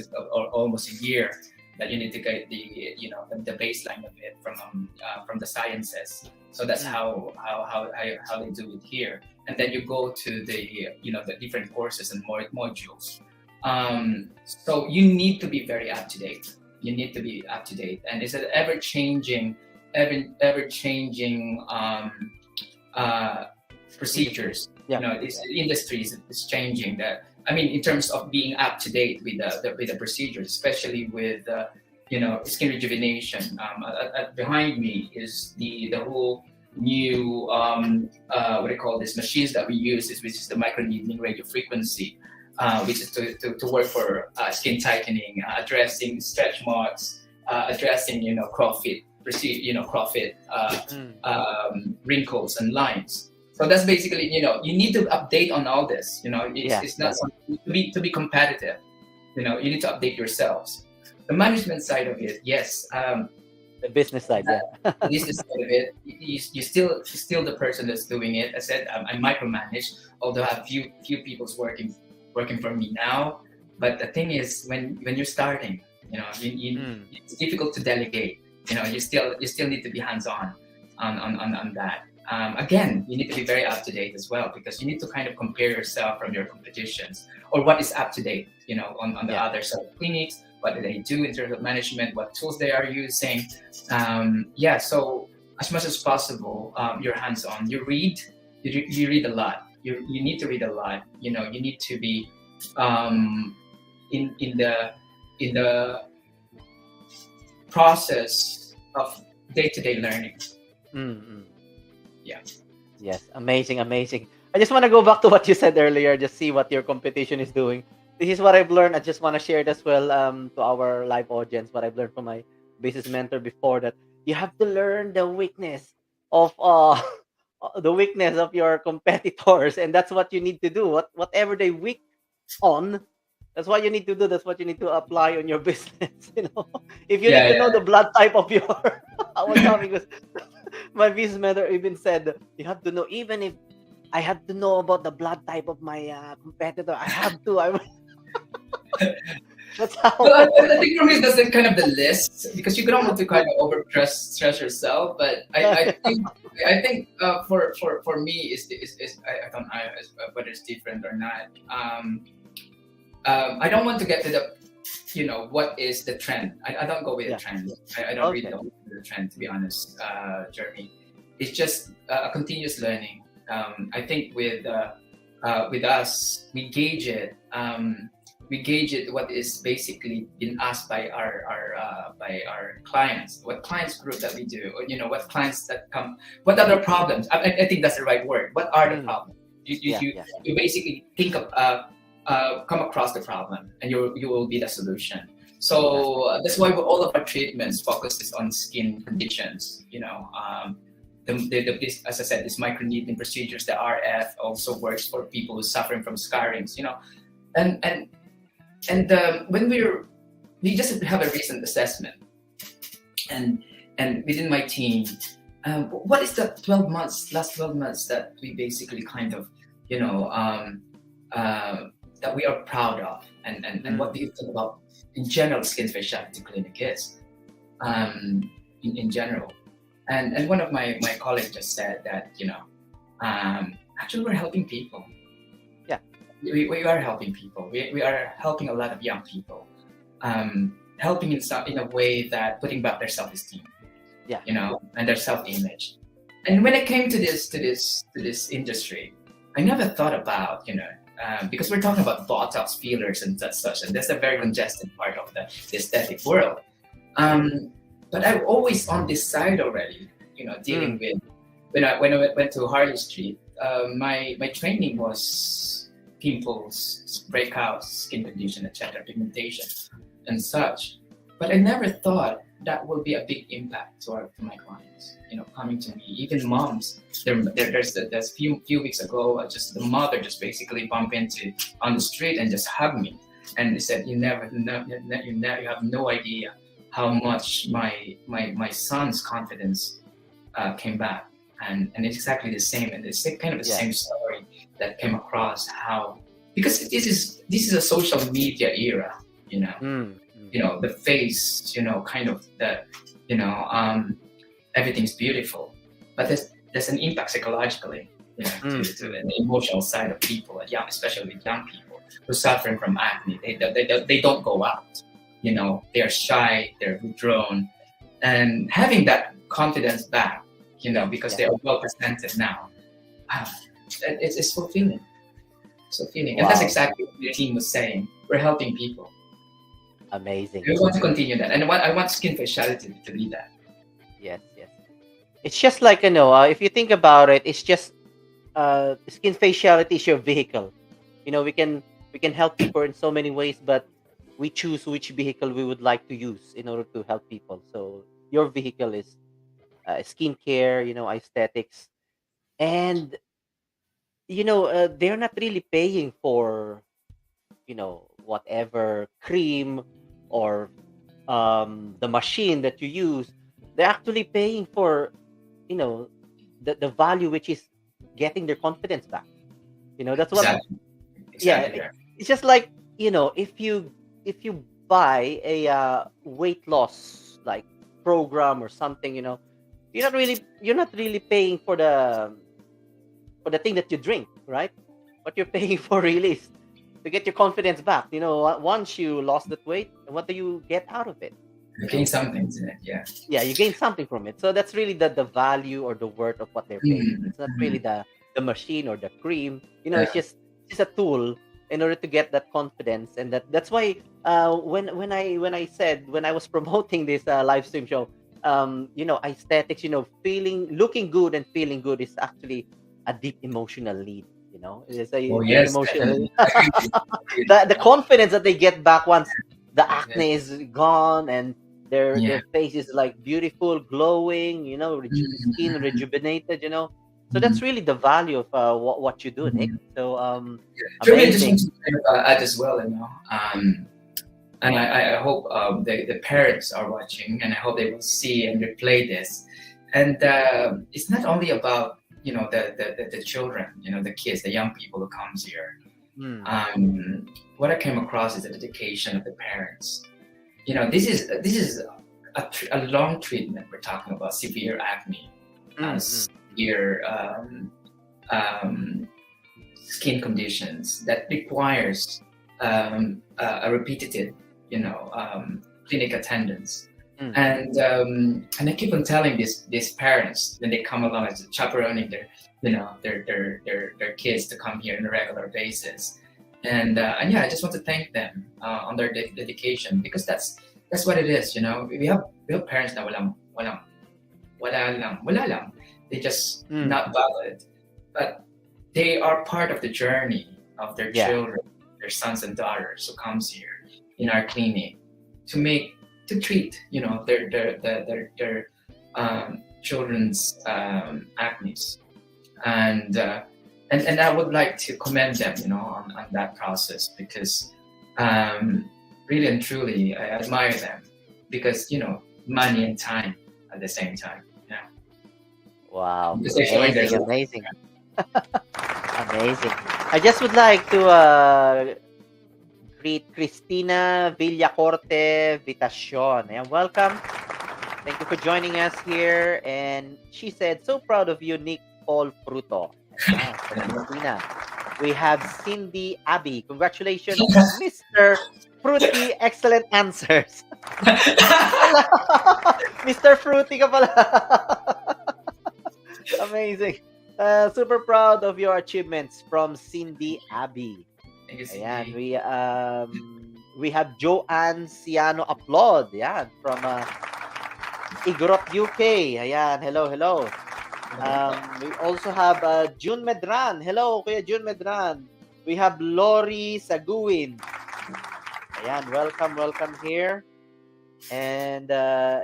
almost a year that you need to get the baseline of it from the sciences. So that's how they do it here. And then you go to the different courses and modules. So you need to be very up to date. You need to be up to date, and it's an ever changing procedures. Yeah. This industry is changing. That I mean, in terms of being up to date with the procedures, especially with skin rejuvenation. Behind me is the whole new what do you call this machines that we use, which is the microneedling radio frequency, which is to work for skin tightening, addressing stretch marks, addressing crowfit wrinkles and lines. So that's basically, you need to update on all this. It's not something to be competitive. You need to update yourselves. The management side of it, yes. The business side, the business side of it, you're still the person that's doing it. I said I micromanage, although I have few people's working for me now. But the thing is, when you're starting, it's difficult to delegate. You still need to be hands-on on that. Again, you need to be very up to date as well, because you need to kind of compare yourself from your competitions or what is up to date, on the other side of clinics. What do they do in terms of management? What tools they are using? So as much as possible, you're hands-on. You read. You read a lot. You need to read a lot. You need to be in the process of day-to-day learning. Mm-hmm. Yeah. Yes. Amazing. I just want to go back to what you said earlier. Just see what your competition is doing. This is what I've learned. I just want to share it as well to our live audience. What I've learned from my business mentor before, that you have to learn the weakness of your competitors, and that's what you need to do. Whatever they weak on, that's what you need to do. That's what you need to apply on your business. If you need to know the blood type of your, I was talking with my business mentor even said you have to know. Even if I have to know about the blood type of my competitor, I have to. That's how. Well, I think for me that's kind of the list, because you don't want to kind of stress yourself. But I think for me is I don't know whether it's different or not. I don't want to get to the what is the trend. I don't go with the trend. I don't really go with the trend, to be honest, Jeremy. It's just a continuous learning. I think with us, we gauge it. We gauge it what is basically been asked by our clients, what clients group that we do, or what clients that come, what are the problems? I think that's the right word. What are the problems? You basically think of come across the problem, and you will be the solution. So that's why all of our treatments focuses on skin conditions. As I said, this microneedling procedures, the RF also works for people who are suffering from scarrings. And when we just have a recent assessment, and within my team, what is the last 12 months that we basically kind of, that we are proud of, and what do you think about in general skin specialty clinic is, in general, and one of my colleagues just said that actually we're helping people. We are helping people. We are helping a lot of young people, helping in a way that putting back their self-esteem, and their self-image. And when it came to this industry, I never thought about because we're talking about Botox, fillers, and such, and that's a very congested part of the aesthetic world. But I'm always on this side already, dealing with when I went to Harley Street. My training was pimples, breakouts, skin condition, etc., pigmentation, and such. But I never thought that will be a big impact to my clients. Coming to me, even moms. There's few weeks ago, just the mother just basically bumped into on the street and just hugged me, and they said, you have no idea how much my son's confidence came back, and it's exactly the same, and it's kind of the same story that came across, how, because this is a social media era, the face, kind of the, everything's beautiful, but there's an impact psychologically, to the emotional side of people, especially with young people who are suffering from acne. They don't go out, they're shy, they're withdrawn, and having that confidence back, because they are well presented now, it's fulfilling. And that's exactly what the team was saying. We're helping people. Amazing. We want to continue that, and I want SKINFACIALITY to be that. Yes. It's just like, if you think about it, it's just SKINFACIALITY is your vehicle. We can help people in so many ways, but we choose which vehicle we would like to use in order to help people. So your vehicle is skincare, aesthetics, and they're not really paying for whatever cream or the machine that you use. They're actually paying for the value, which is getting their confidence back. That's what Exactly. it's just like, if you buy a weight loss like program or something, you're not really paying for the thing that you drink, right? What you're paying for really is to get your confidence back. Once you lost that weight, what do you get out of it? You gain something in it, yeah, you gain something from it. So that's really the value or the worth of what they're paying. It's not really the machine or the cream. It's just a tool in order to get that confidence. And that's why when I was promoting this live stream show, aesthetics, looking good and feeling good is actually a deep emotional need. It's a deep emotional the confidence that they get back once the acne is gone and their face is like beautiful, glowing, skin rejuvenated, So that's really the value of what you do, Nick. So amazing. amazing. Just add as well, and I hope the parents are watching, and I hope they will see and replay this. And it's not only about the children, the kids, the young people who comes here. What I came across is the dedication of the parents. This is a long treatment. We're talking about severe acne, severe skin conditions that requires a repetitive, clinic attendance. And I keep on telling these parents when they come along as chaperoning their kids to come here on a regular basis. And I just want to thank them on their dedication, because that's what it is. We have parents that wala lang. They just not valid, but they are part of the journey of their children, their sons and daughters who comes here in our clinic to treat their children's acnes, and I would like to commend them on that process, because really and truly I admire them, because money and time at the same time. Wow, Amazing. amazing. I just would like to greet Cristina Villacorte Vitacion. And welcome. Thank you for joining us here. And she said, so proud of you, Nick Paul Fruto. Cristina. We have Cindy Abby. Congratulations, Mr. Fruity. Excellent answers. Mr. Fruity ka pala. Amazing. Super proud of your achievements from Cindy Abby. Thank you, Cindy. Ayan, we have Joanne Ciano Applaud. Ayan, from Igorot, UK. Ayan, hello. We also have June Medran. Hello, Kuya June Medran. We have Lori Saguin. Ayan, welcome here. And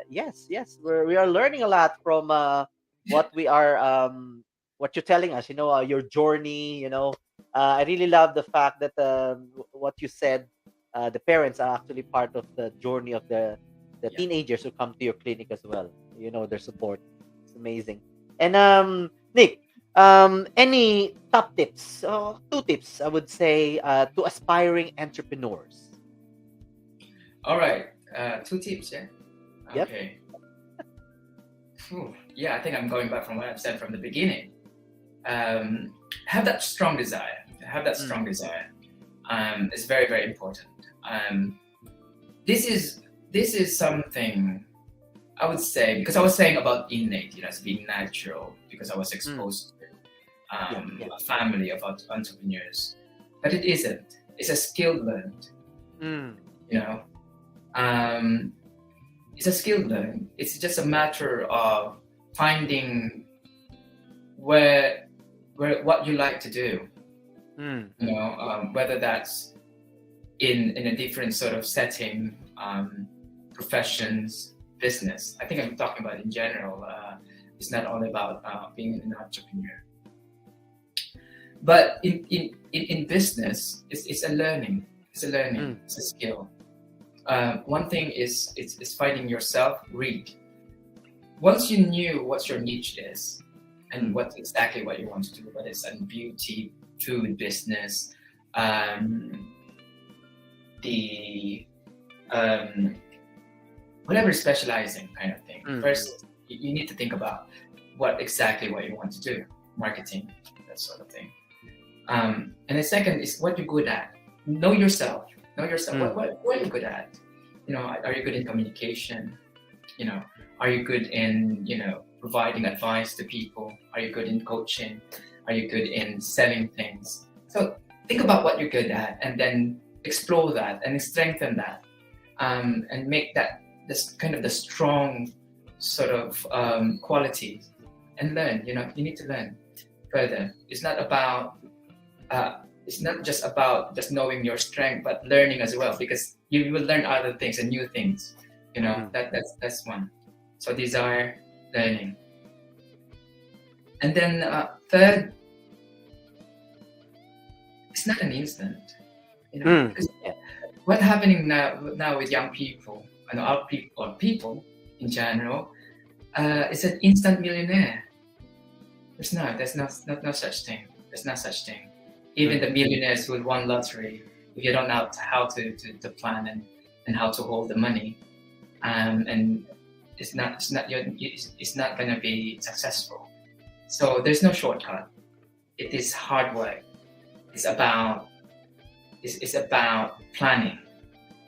yes, we are learning a lot from what we are what you're telling us. Your journey. I really love the fact that what you said. The parents are actually part of the journey of the Yeah. teenagers who come to your clinic as well. Their support. It's amazing. And Nick, any top tips? Two tips, I would say, to aspiring entrepreneurs. All right. Two tips. Yeah. Yep. Okay. Yeah, I think I'm going back from what I've said from the beginning. Have that strong desire. Have that strong desire. It's very, very important. This is something I would say, because I was saying about innate, as being natural, because I was exposed to a family of entrepreneurs, but it isn't. It's a skill learned. It's a skill learned. It's just a matter of finding what you like to do. Whether that's in a different sort of setting, professions, business. I think I'm talking about in general. It's not only about being an entrepreneur, but in business, it's a learning. It's a learning. It's a skill. One thing is finding yourself. Read. Once you knew what your niche is and what you want to do, whether it's in beauty, food, business, whatever specializing kind of thing. First, you need to think about what you want to do, marketing, that sort of thing. And the second is what you're good at. Know yourself. What are you good at? Are you good in communication? Are you good in providing advice to people? Are you good in coaching? Are you good in selling things? So think about what you're good at, and then explore that and strengthen that, and make that this kind of the strong sort of qualities, and learn. You need to learn further. It's not just about just knowing your strength, but learning as well, because you will learn other things and new things. That's one. So desire, learning, and then third, it's not an instant. Because what's happening now with young people and our people, or people in general, is an instant millionaire. There's no such thing. There's no such thing. Even the millionaires who won lottery, if you don't know how to plan and how to hold the money, and it's not going to be successful. So there's no shortcut. It is hard work. It's about planning.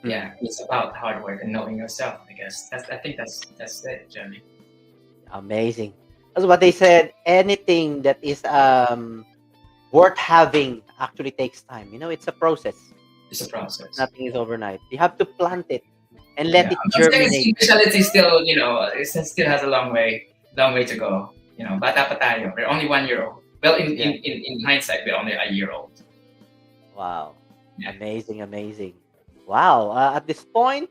Yeah, it's about hard work and knowing yourself. I guess I think that's it, Jeremy. Amazing. That's what they said. Anything that is worth having actually takes time. It's a process. It's a process. Nothing is overnight. You have to plant it and let it germinate. SKINFACIALITY still, it still has a long way to go. Bata pa tayo. We're only 1 year old. Well, in hindsight, we're only a year old. Wow. Yeah. Amazing. Wow. At this point,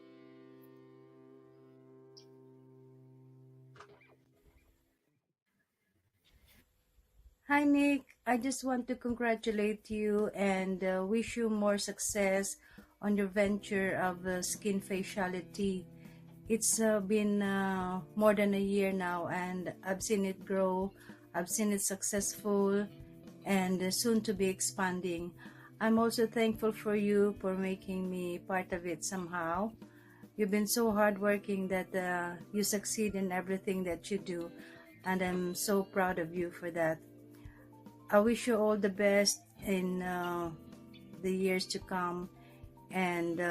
Hi, Nick. I just want to congratulate you and wish you more success on your venture of SKINFACIALITY. It's been more than a year now, and I've seen it grow. I've seen it successful and soon to be expanding. I'm also thankful for you for making me part of it somehow. You've been so hardworking that you succeed in everything that you do, and I'm so proud of you for that. I wish you all the best in the years to come, and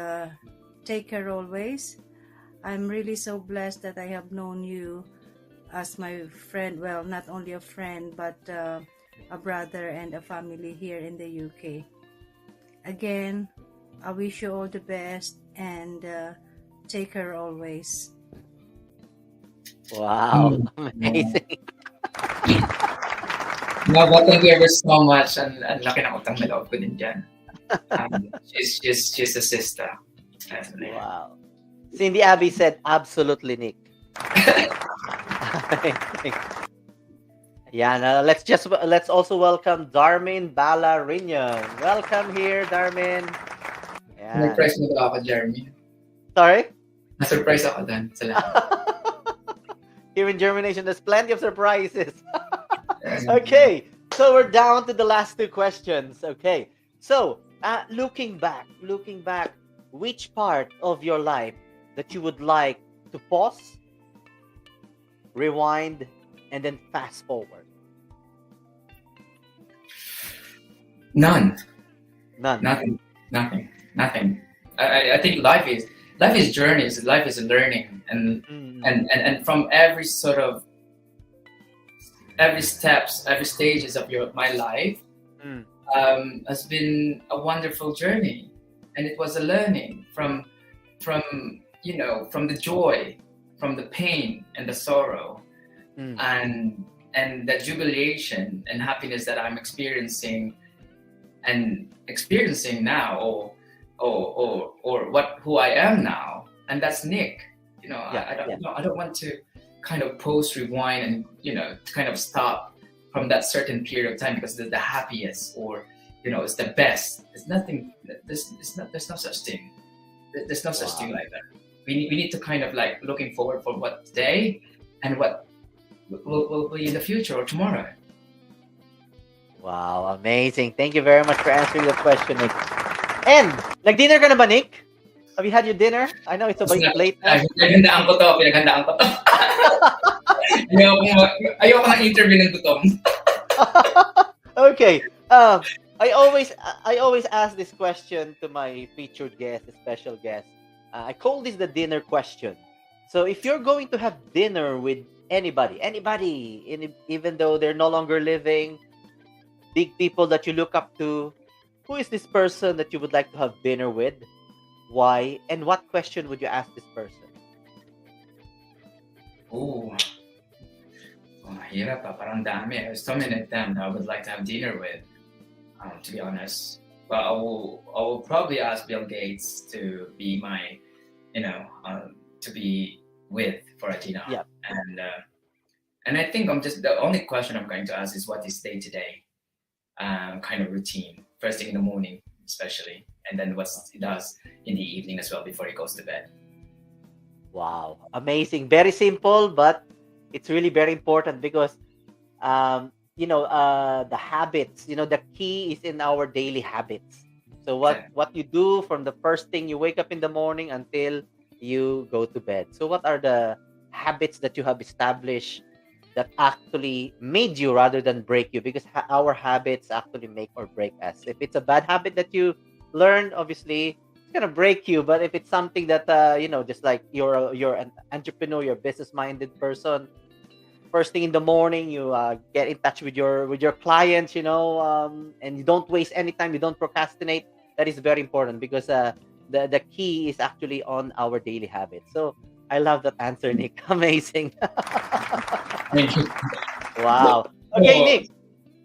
take care always. I'm really so blessed that I have known you as my friend. Well, not only a friend, but a brother and a family here in the UK. Again, I wish you all the best, and take care always. wow. Amazing. No, but thank you ever so much. Ang laki ng utang na loob ko din dyan. She's a sister. Definitely. Wow. Cindy Abby said, absolutely, Nick. Yeah, let's also welcome Darmin Balarinian. Welcome here, Darmin. Yeah. Na-surprise mo ba ako, Jeremy? Sorry? Na-surprise ako dun. Here in GhermiNATION, there's plenty of surprises. Okay, so we're down to the last two questions. Okay, so looking back, which part of your life that you would like to pause, rewind, and then fast forward? None. None. Nothing. I think life is journeys. Life is learning, and from every sort of every stages of my life has been a wonderful journey, and it was a learning from the joy, from the pain and the sorrow, and the jubilation and happiness that I'm experiencing now, or who I am now, and that's Nick. I don't want to kind of post, rewind, and kind of stop from that certain period of time because it's the happiest, or it's the best. There's nothing. There's no such thing. There's no such thing like that. We need to kind of like looking forward for what today and what will be in the future or tomorrow. Wow, amazing. Thank you very much for answering the question, Nick. And, nag-dinner ka na ba, Nick? Have you had your dinner? I know it's a bit late now. Pinaghandaan ko to. Ayoko ng interview ng gutom. Okay. I always ask this question to my featured guest, the special guest. I call this the dinner question. So if you're going to have dinner with anybody, even though they're no longer living, big people that you look up to, who is this person that you would like to have dinner with? Why? And what question would you ask this person? Hirap pa. Parang dami. There's so many of them that I would like to have dinner with, to be honest. But I will probably ask Bill Gates to be my, to be with for a dinner. Yep. And I think the only question I'm going to ask is what is day-to-day kind of routine, first thing in the morning especially, and then what he does in the evening as well before he goes to bed. Wow, amazing. Very simple, but it's really very important because the habits, the key is in our daily habits. So what you do from the first thing you wake up in the morning until you go to bed. So what are the habits that you have established that actually made you rather than break you? Because our habits actually make or break us. If it's a bad habit that you learn, obviously it's gonna break you. But if it's something that just like you're an entrepreneur, you're a business-minded person, first thing in the morning you get in touch with your clients, and you don't waste any time, you don't procrastinate. That is very important because the key is actually on our daily habits. So I love that answer, Nick. Amazing. Thank you. Wow. Okay, Nick.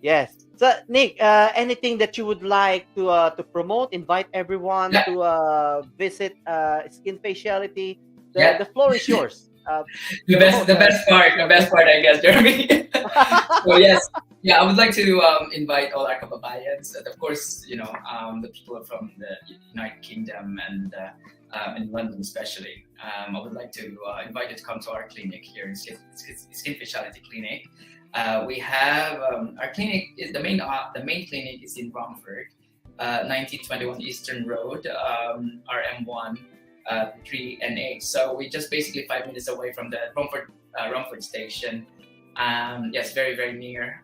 Yes. So, Nick, anything that you would like to promote? Invite everyone to visit SKINFACIALITY. The floor is yours. The best part, I guess, Jeremy. So yes, I would like to invite all our kababayans, and of course, the people from the United Kingdom and in London especially. I would like to invite you to come to our clinic here in SKINFACIALITY Clinic. We have our clinic. The main clinic is in Romford, 1921 Eastern Road, RM1. 3 and 8. So we're just basically 5 minutes away from the Romford station. Yes, very, very near.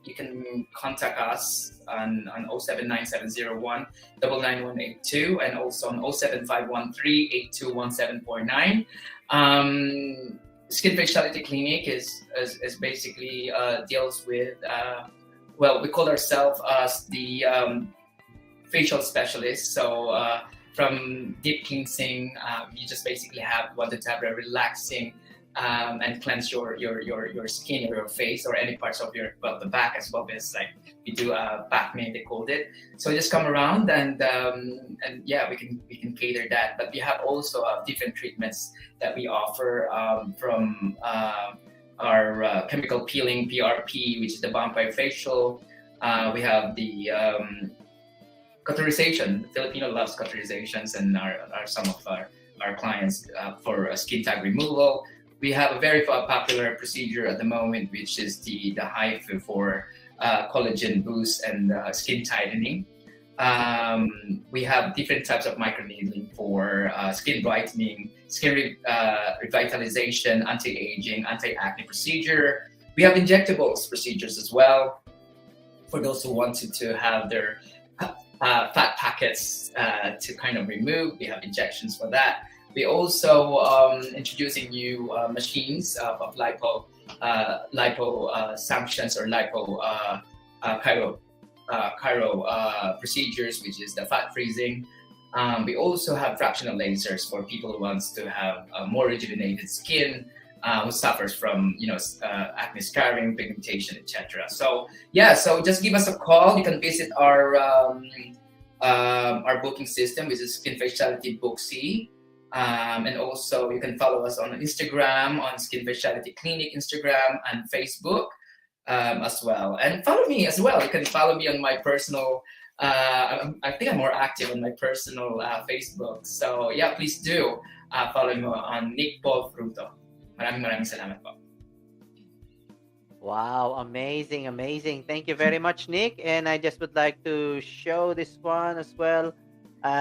You can contact us on 079701 99182 and also on 07513 821749. SKINFACIALITY Clinic is basically deals with we call ourselves as the facial specialist. So from deep cleansing, you just basically wanted to have a relaxing and cleanse your skin or your face or any parts of the back as well. Because like we do a back main, they called it. So just come around and yeah, we can cater that. But we have also different treatments that we offer from our chemical peeling PRP, which is the vampire facial. We have the cauterization. Filipino loves cauterizations, and are some of our clients for skin tag removal. We have a very popular procedure at the moment, which is the HIFU for collagen boost and skin tightening. We have different types of microneedling for skin brightening, skin revitalization, anti-aging, anti-acne procedure. We have injectables procedures as well for those who wanted to have their fat packets to kind of remove. We have injections for that. We also introducing new machines of lipo sanctions or lipo chiro procedures, which is the fat freezing. We also have fractional lasers for people who wants to have more rejuvenated skin, who suffers from acne scarring, pigmentation, etc. So yeah, so just give us a call. You can visit our booking system, which is SKINFACIALITY Booksy. And also you can follow us on Instagram, on SKINFACIALITY Clinic Instagram and Facebook as well. And follow me as well. You can follow me on my personal, I think I'm more active on my personal Facebook. So yeah, please do follow me on Nick Paul Fruto. Maraming salamat po. Wow, amazing, amazing. Thank you very much, Nick. And I just would like to show this one as well.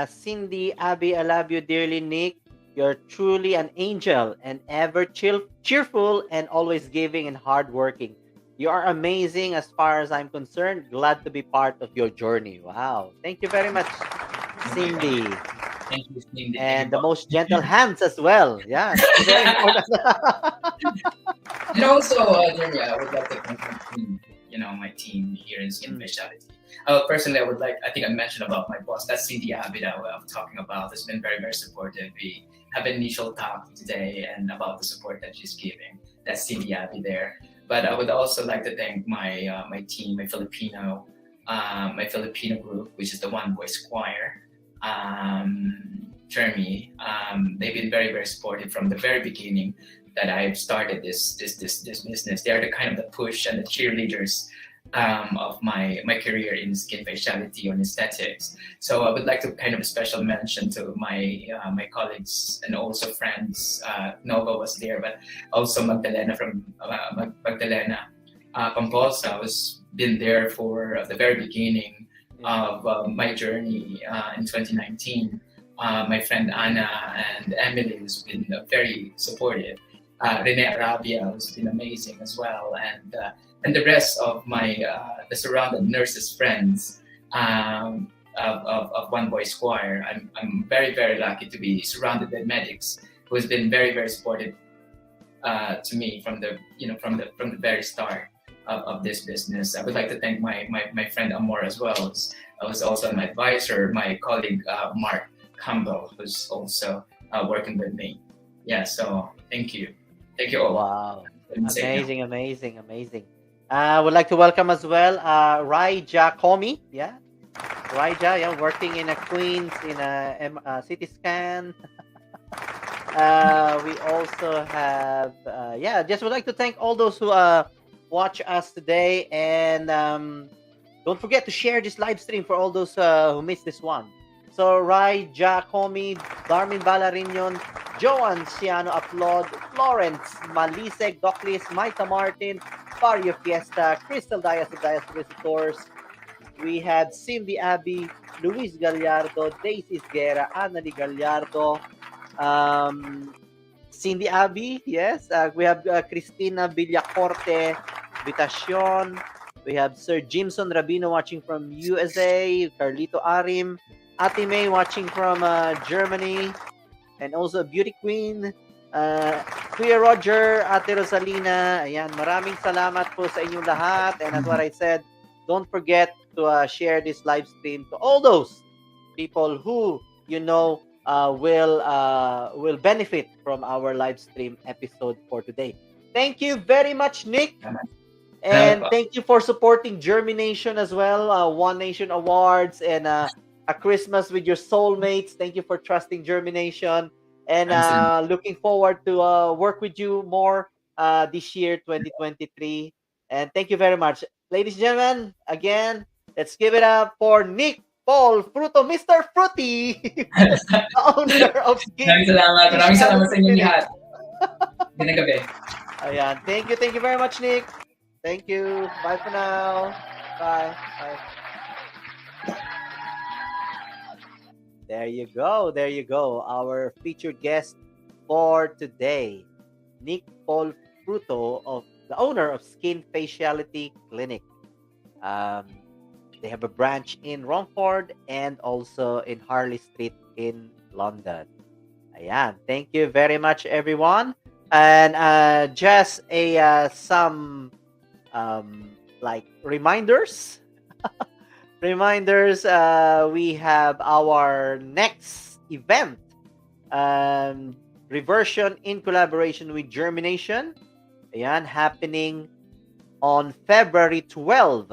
Cindy, Abby, I love you dearly, Nick. You're truly an angel and ever cheerful and always giving and hardworking. You are amazing as far as I'm concerned. Glad to be part of your journey. Wow. Thank you very much, Cindy. Thank you, Cindy. And the most gentle hands as well. Yeah. Very important. And also, Jeremy, I would like to thank my team here in SKINFACIALITY. Personally, I think I mentioned about my boss, that's Cindy Abby that I'm talking about. Has been very, very supportive. We have an initial talk today and about the support that she's giving. That's Cindy Abby there. But I would also like to thank my team, my Filipino group, which is the One Voice Choir. Jeremy, they've been very, very supportive from the very beginning that I've started this business. They're the kind of the push and the cheerleaders of my career in SKINFACIALITY on aesthetics. So I would like to kind of a special mention to my colleagues and also friends. Nova was there, but also Magdalena from Magdalena Pamposa was been there for the very beginning of my journey in 2019. My friend Anna and Emily has been very supportive. Rene Arabia has been amazing as well, and the rest of my the surrounded nurses friends of One Voice Choir. I'm very, very lucky to be surrounded by medics who has been very, very supportive to me from the very start of this business. I would like to thank my friend Amor as well. I was also my advisor, my colleague Mark Campbell, who's also working with me. Yeah, so thank you all. Wow. Amazing. I would like to welcome as well Raija Komi. Yeah, Raija, yeah, working in a Queens in a CT scan. We also have just would like to thank all those who watch us today, and don't forget to share this live stream for all those who missed this one. So Rai Jacomi, Darmin Balarinion, Joan Ciano Upload, Florence Maliseg, Doclis, Maita Martin, Fario Fiesta, Crystal Dias of Dias Visitors. We had Cindy Abbey, Luis Gallardo, Daisy Guerra, Annalie Gallardo, Cindy Abbey, yes. We have Cristina Villacorte, Vitacion. We have Sir Jimson Rabino watching from USA, Carlito Arim, Ate May watching from Germany, and also Beauty Queen, Kuya Roger, Ate Rosalina. Ayan, maraming salamat po sa inyong lahat. And as what I said, don't forget to share this live stream to all those people who will benefit from our live stream episode for today. Thank you very much, Nick. And thank you for supporting JhermiNATION as well. One Nation Awards and a Christmas with your soulmates. Thank you for trusting JhermiNATION. And looking forward to work with you more this year, 2023. And thank you very much. Ladies and gentlemen, again, let's give it up for Nick Paul Fruto, Mr. Fruity, the owner of Skin. Maraming salamat sa inyo lahat. Magandang gabi. Ayan. Thank you very much, Nick. Thank you. Bye for now. Bye. Bye. There you go. There you go. Our featured guest for today, Nick Paul Fruto, of the owner of SKINFACIALITY Clinic. They have a branch in Romford and also in Harley Street in London. Ayan. Thank you very much, everyone. And just some like reminders. We have our next event, Reversion in collaboration with JhermiNATION. Ayan, happening on February 12.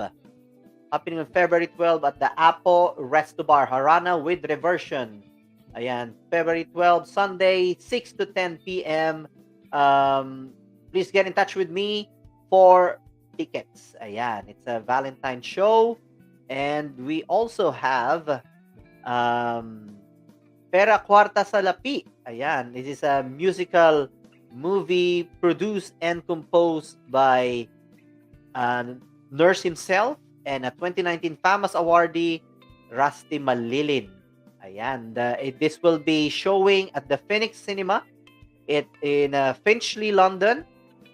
Happening on February 12 at the Apo Resto Bar, Harana with Reversion. Ayan, February 12, Sunday, 6 to 10 p.m. Please get in touch with me for tickets. Ayan, it's a Valentine show. And we also have Pera Cuarta sa Lapi. Ayan, this is a musical movie produced and composed by Nurse himself and a 2019 FAMAS awardee, Rusty Malilin. Ayan, this will be showing at the Phoenix Cinema in Finchley, London,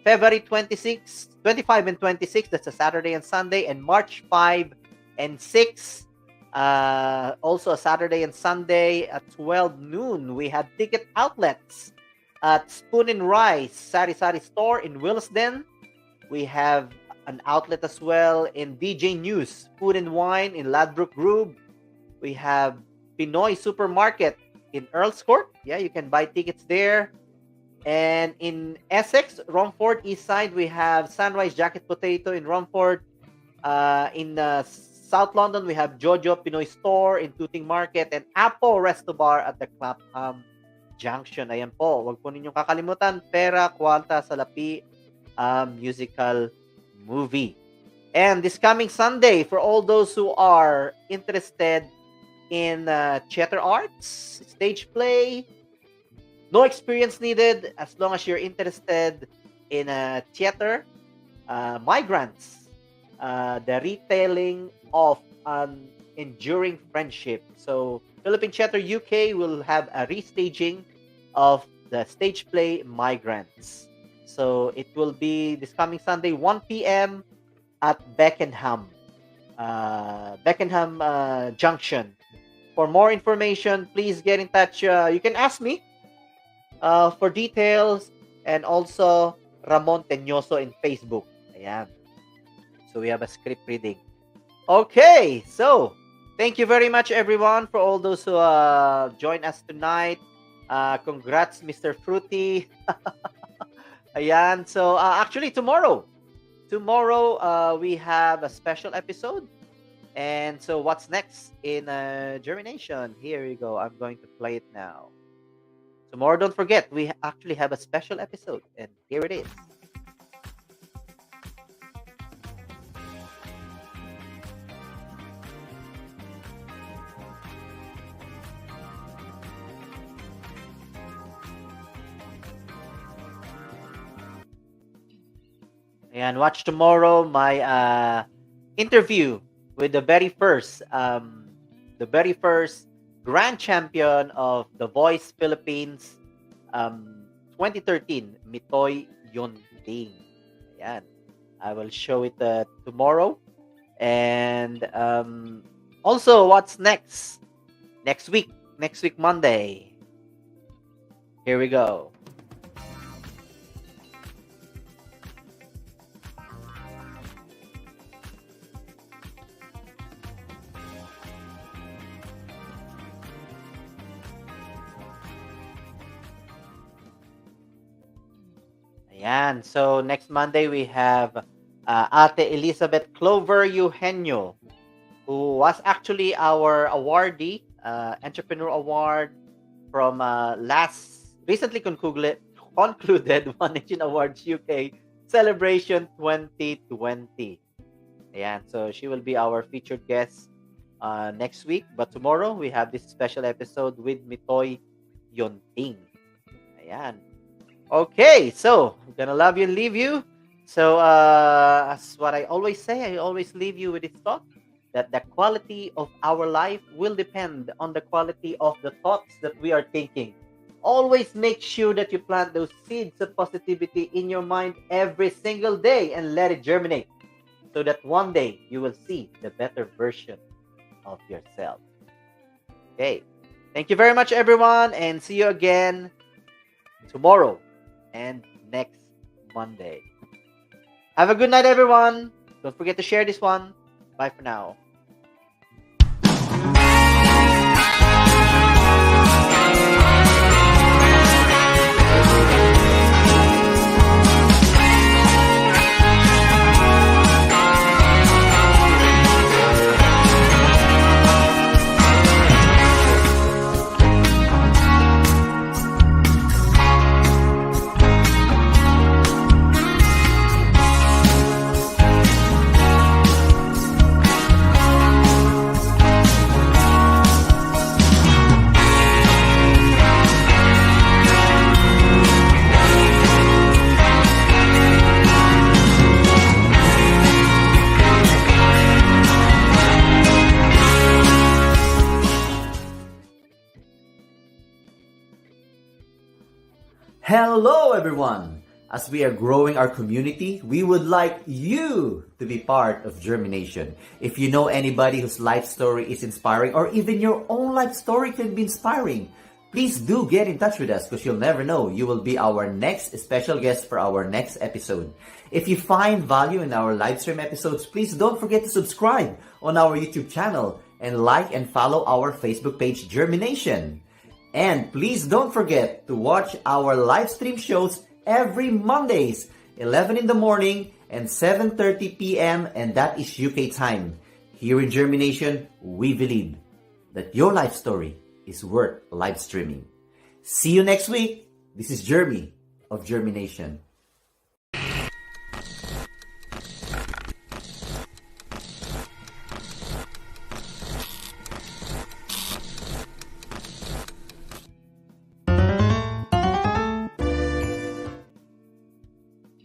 February 25 and 26. That's a Saturday and Sunday. And March 5 and 6, also a Saturday and Sunday at 12 noon. We have ticket outlets at Spoon and Rice Sari Sari Store in Willesden. We have an outlet as well in DJ News Food and Wine in Ladbroke Grove. We have Pinoy Supermarket in Earl's Court. Yeah, you can buy tickets there. And in Essex, Romford East Side, we have Sunrise Jacket Potato in Romford. In South London, we have Jojo Pinoy Store in Tooting Market and Apo Resto Bar at the Clapham Junction. Ayan po, wag po ninyong kakalimutan, Pera Cuarta sa Lapi musical movie. And this coming Sunday, for all those who are interested in theater arts, stage play, no experience needed as long as you're interested in theater, migrants, the retelling of an enduring friendship. So Philippine Theater UK will have a restaging of the stage play Migrants. So it will be this coming Sunday, 1 p.m. at Beckenham Junction. For more information, please get in touch. You can ask me for details, and also Ramon Teñoso in Facebook. Ayan. So we have a script reading. Okay, so thank you very much, everyone, for all those who joined us tonight. Congrats, Mr. Fruity. Ayan. So actually, tomorrow we have a special episode. And so what's next in JhermiNATION? Here you go. I'm going to play it now. Tomorrow, don't forget, we actually have a special episode, and here it is. And watch tomorrow my interview with the very first grand champion of The Voice Philippines 2013, Mitoy Yonding. Ayan. I will show it tomorrow. And also, what's next? Next week, Monday. Here we go. Ayan. So next Monday we have Ate Elizabeth Clover Eugenio, who was actually our awardee, Entrepreneur Award from recently concluded One Nation Awards UK Celebration 2020. Ayan, so she will be our featured guest next week. But tomorrow, we have this special episode with Mitoy Yonting. Ayan. Okay, so I'm gonna love you and leave you. So, as what I always say, I always leave you with this thought that the quality of our life will depend on the quality of the thoughts that we are thinking. Always make sure that you plant those seeds of positivity in your mind every single day and let it germinate, so that one day you will see the better version of yourself. Okay. Thank you very much, everyone, and see you again tomorrow and next Monday. Have a good night, everyone. Don't forget to share this one. Bye for now. Hello everyone! As we are growing our community, we would like you to be part of Germination. If you know anybody whose life story is inspiring, or even your own life story can be inspiring, please do get in touch with us, because you'll never know, you will be our next special guest for our next episode. If you find value in our live stream episodes, please don't forget to subscribe on our YouTube channel and like and follow our Facebook page, JhermiNATION. And please don't forget to watch our live stream shows every Mondays, 11 in the morning and 7:30 p.m. and that is UK time. Here in JhermiNATION, we believe that your life story is worth live streaming. See you next week. This is Jeremy of JhermiNATION.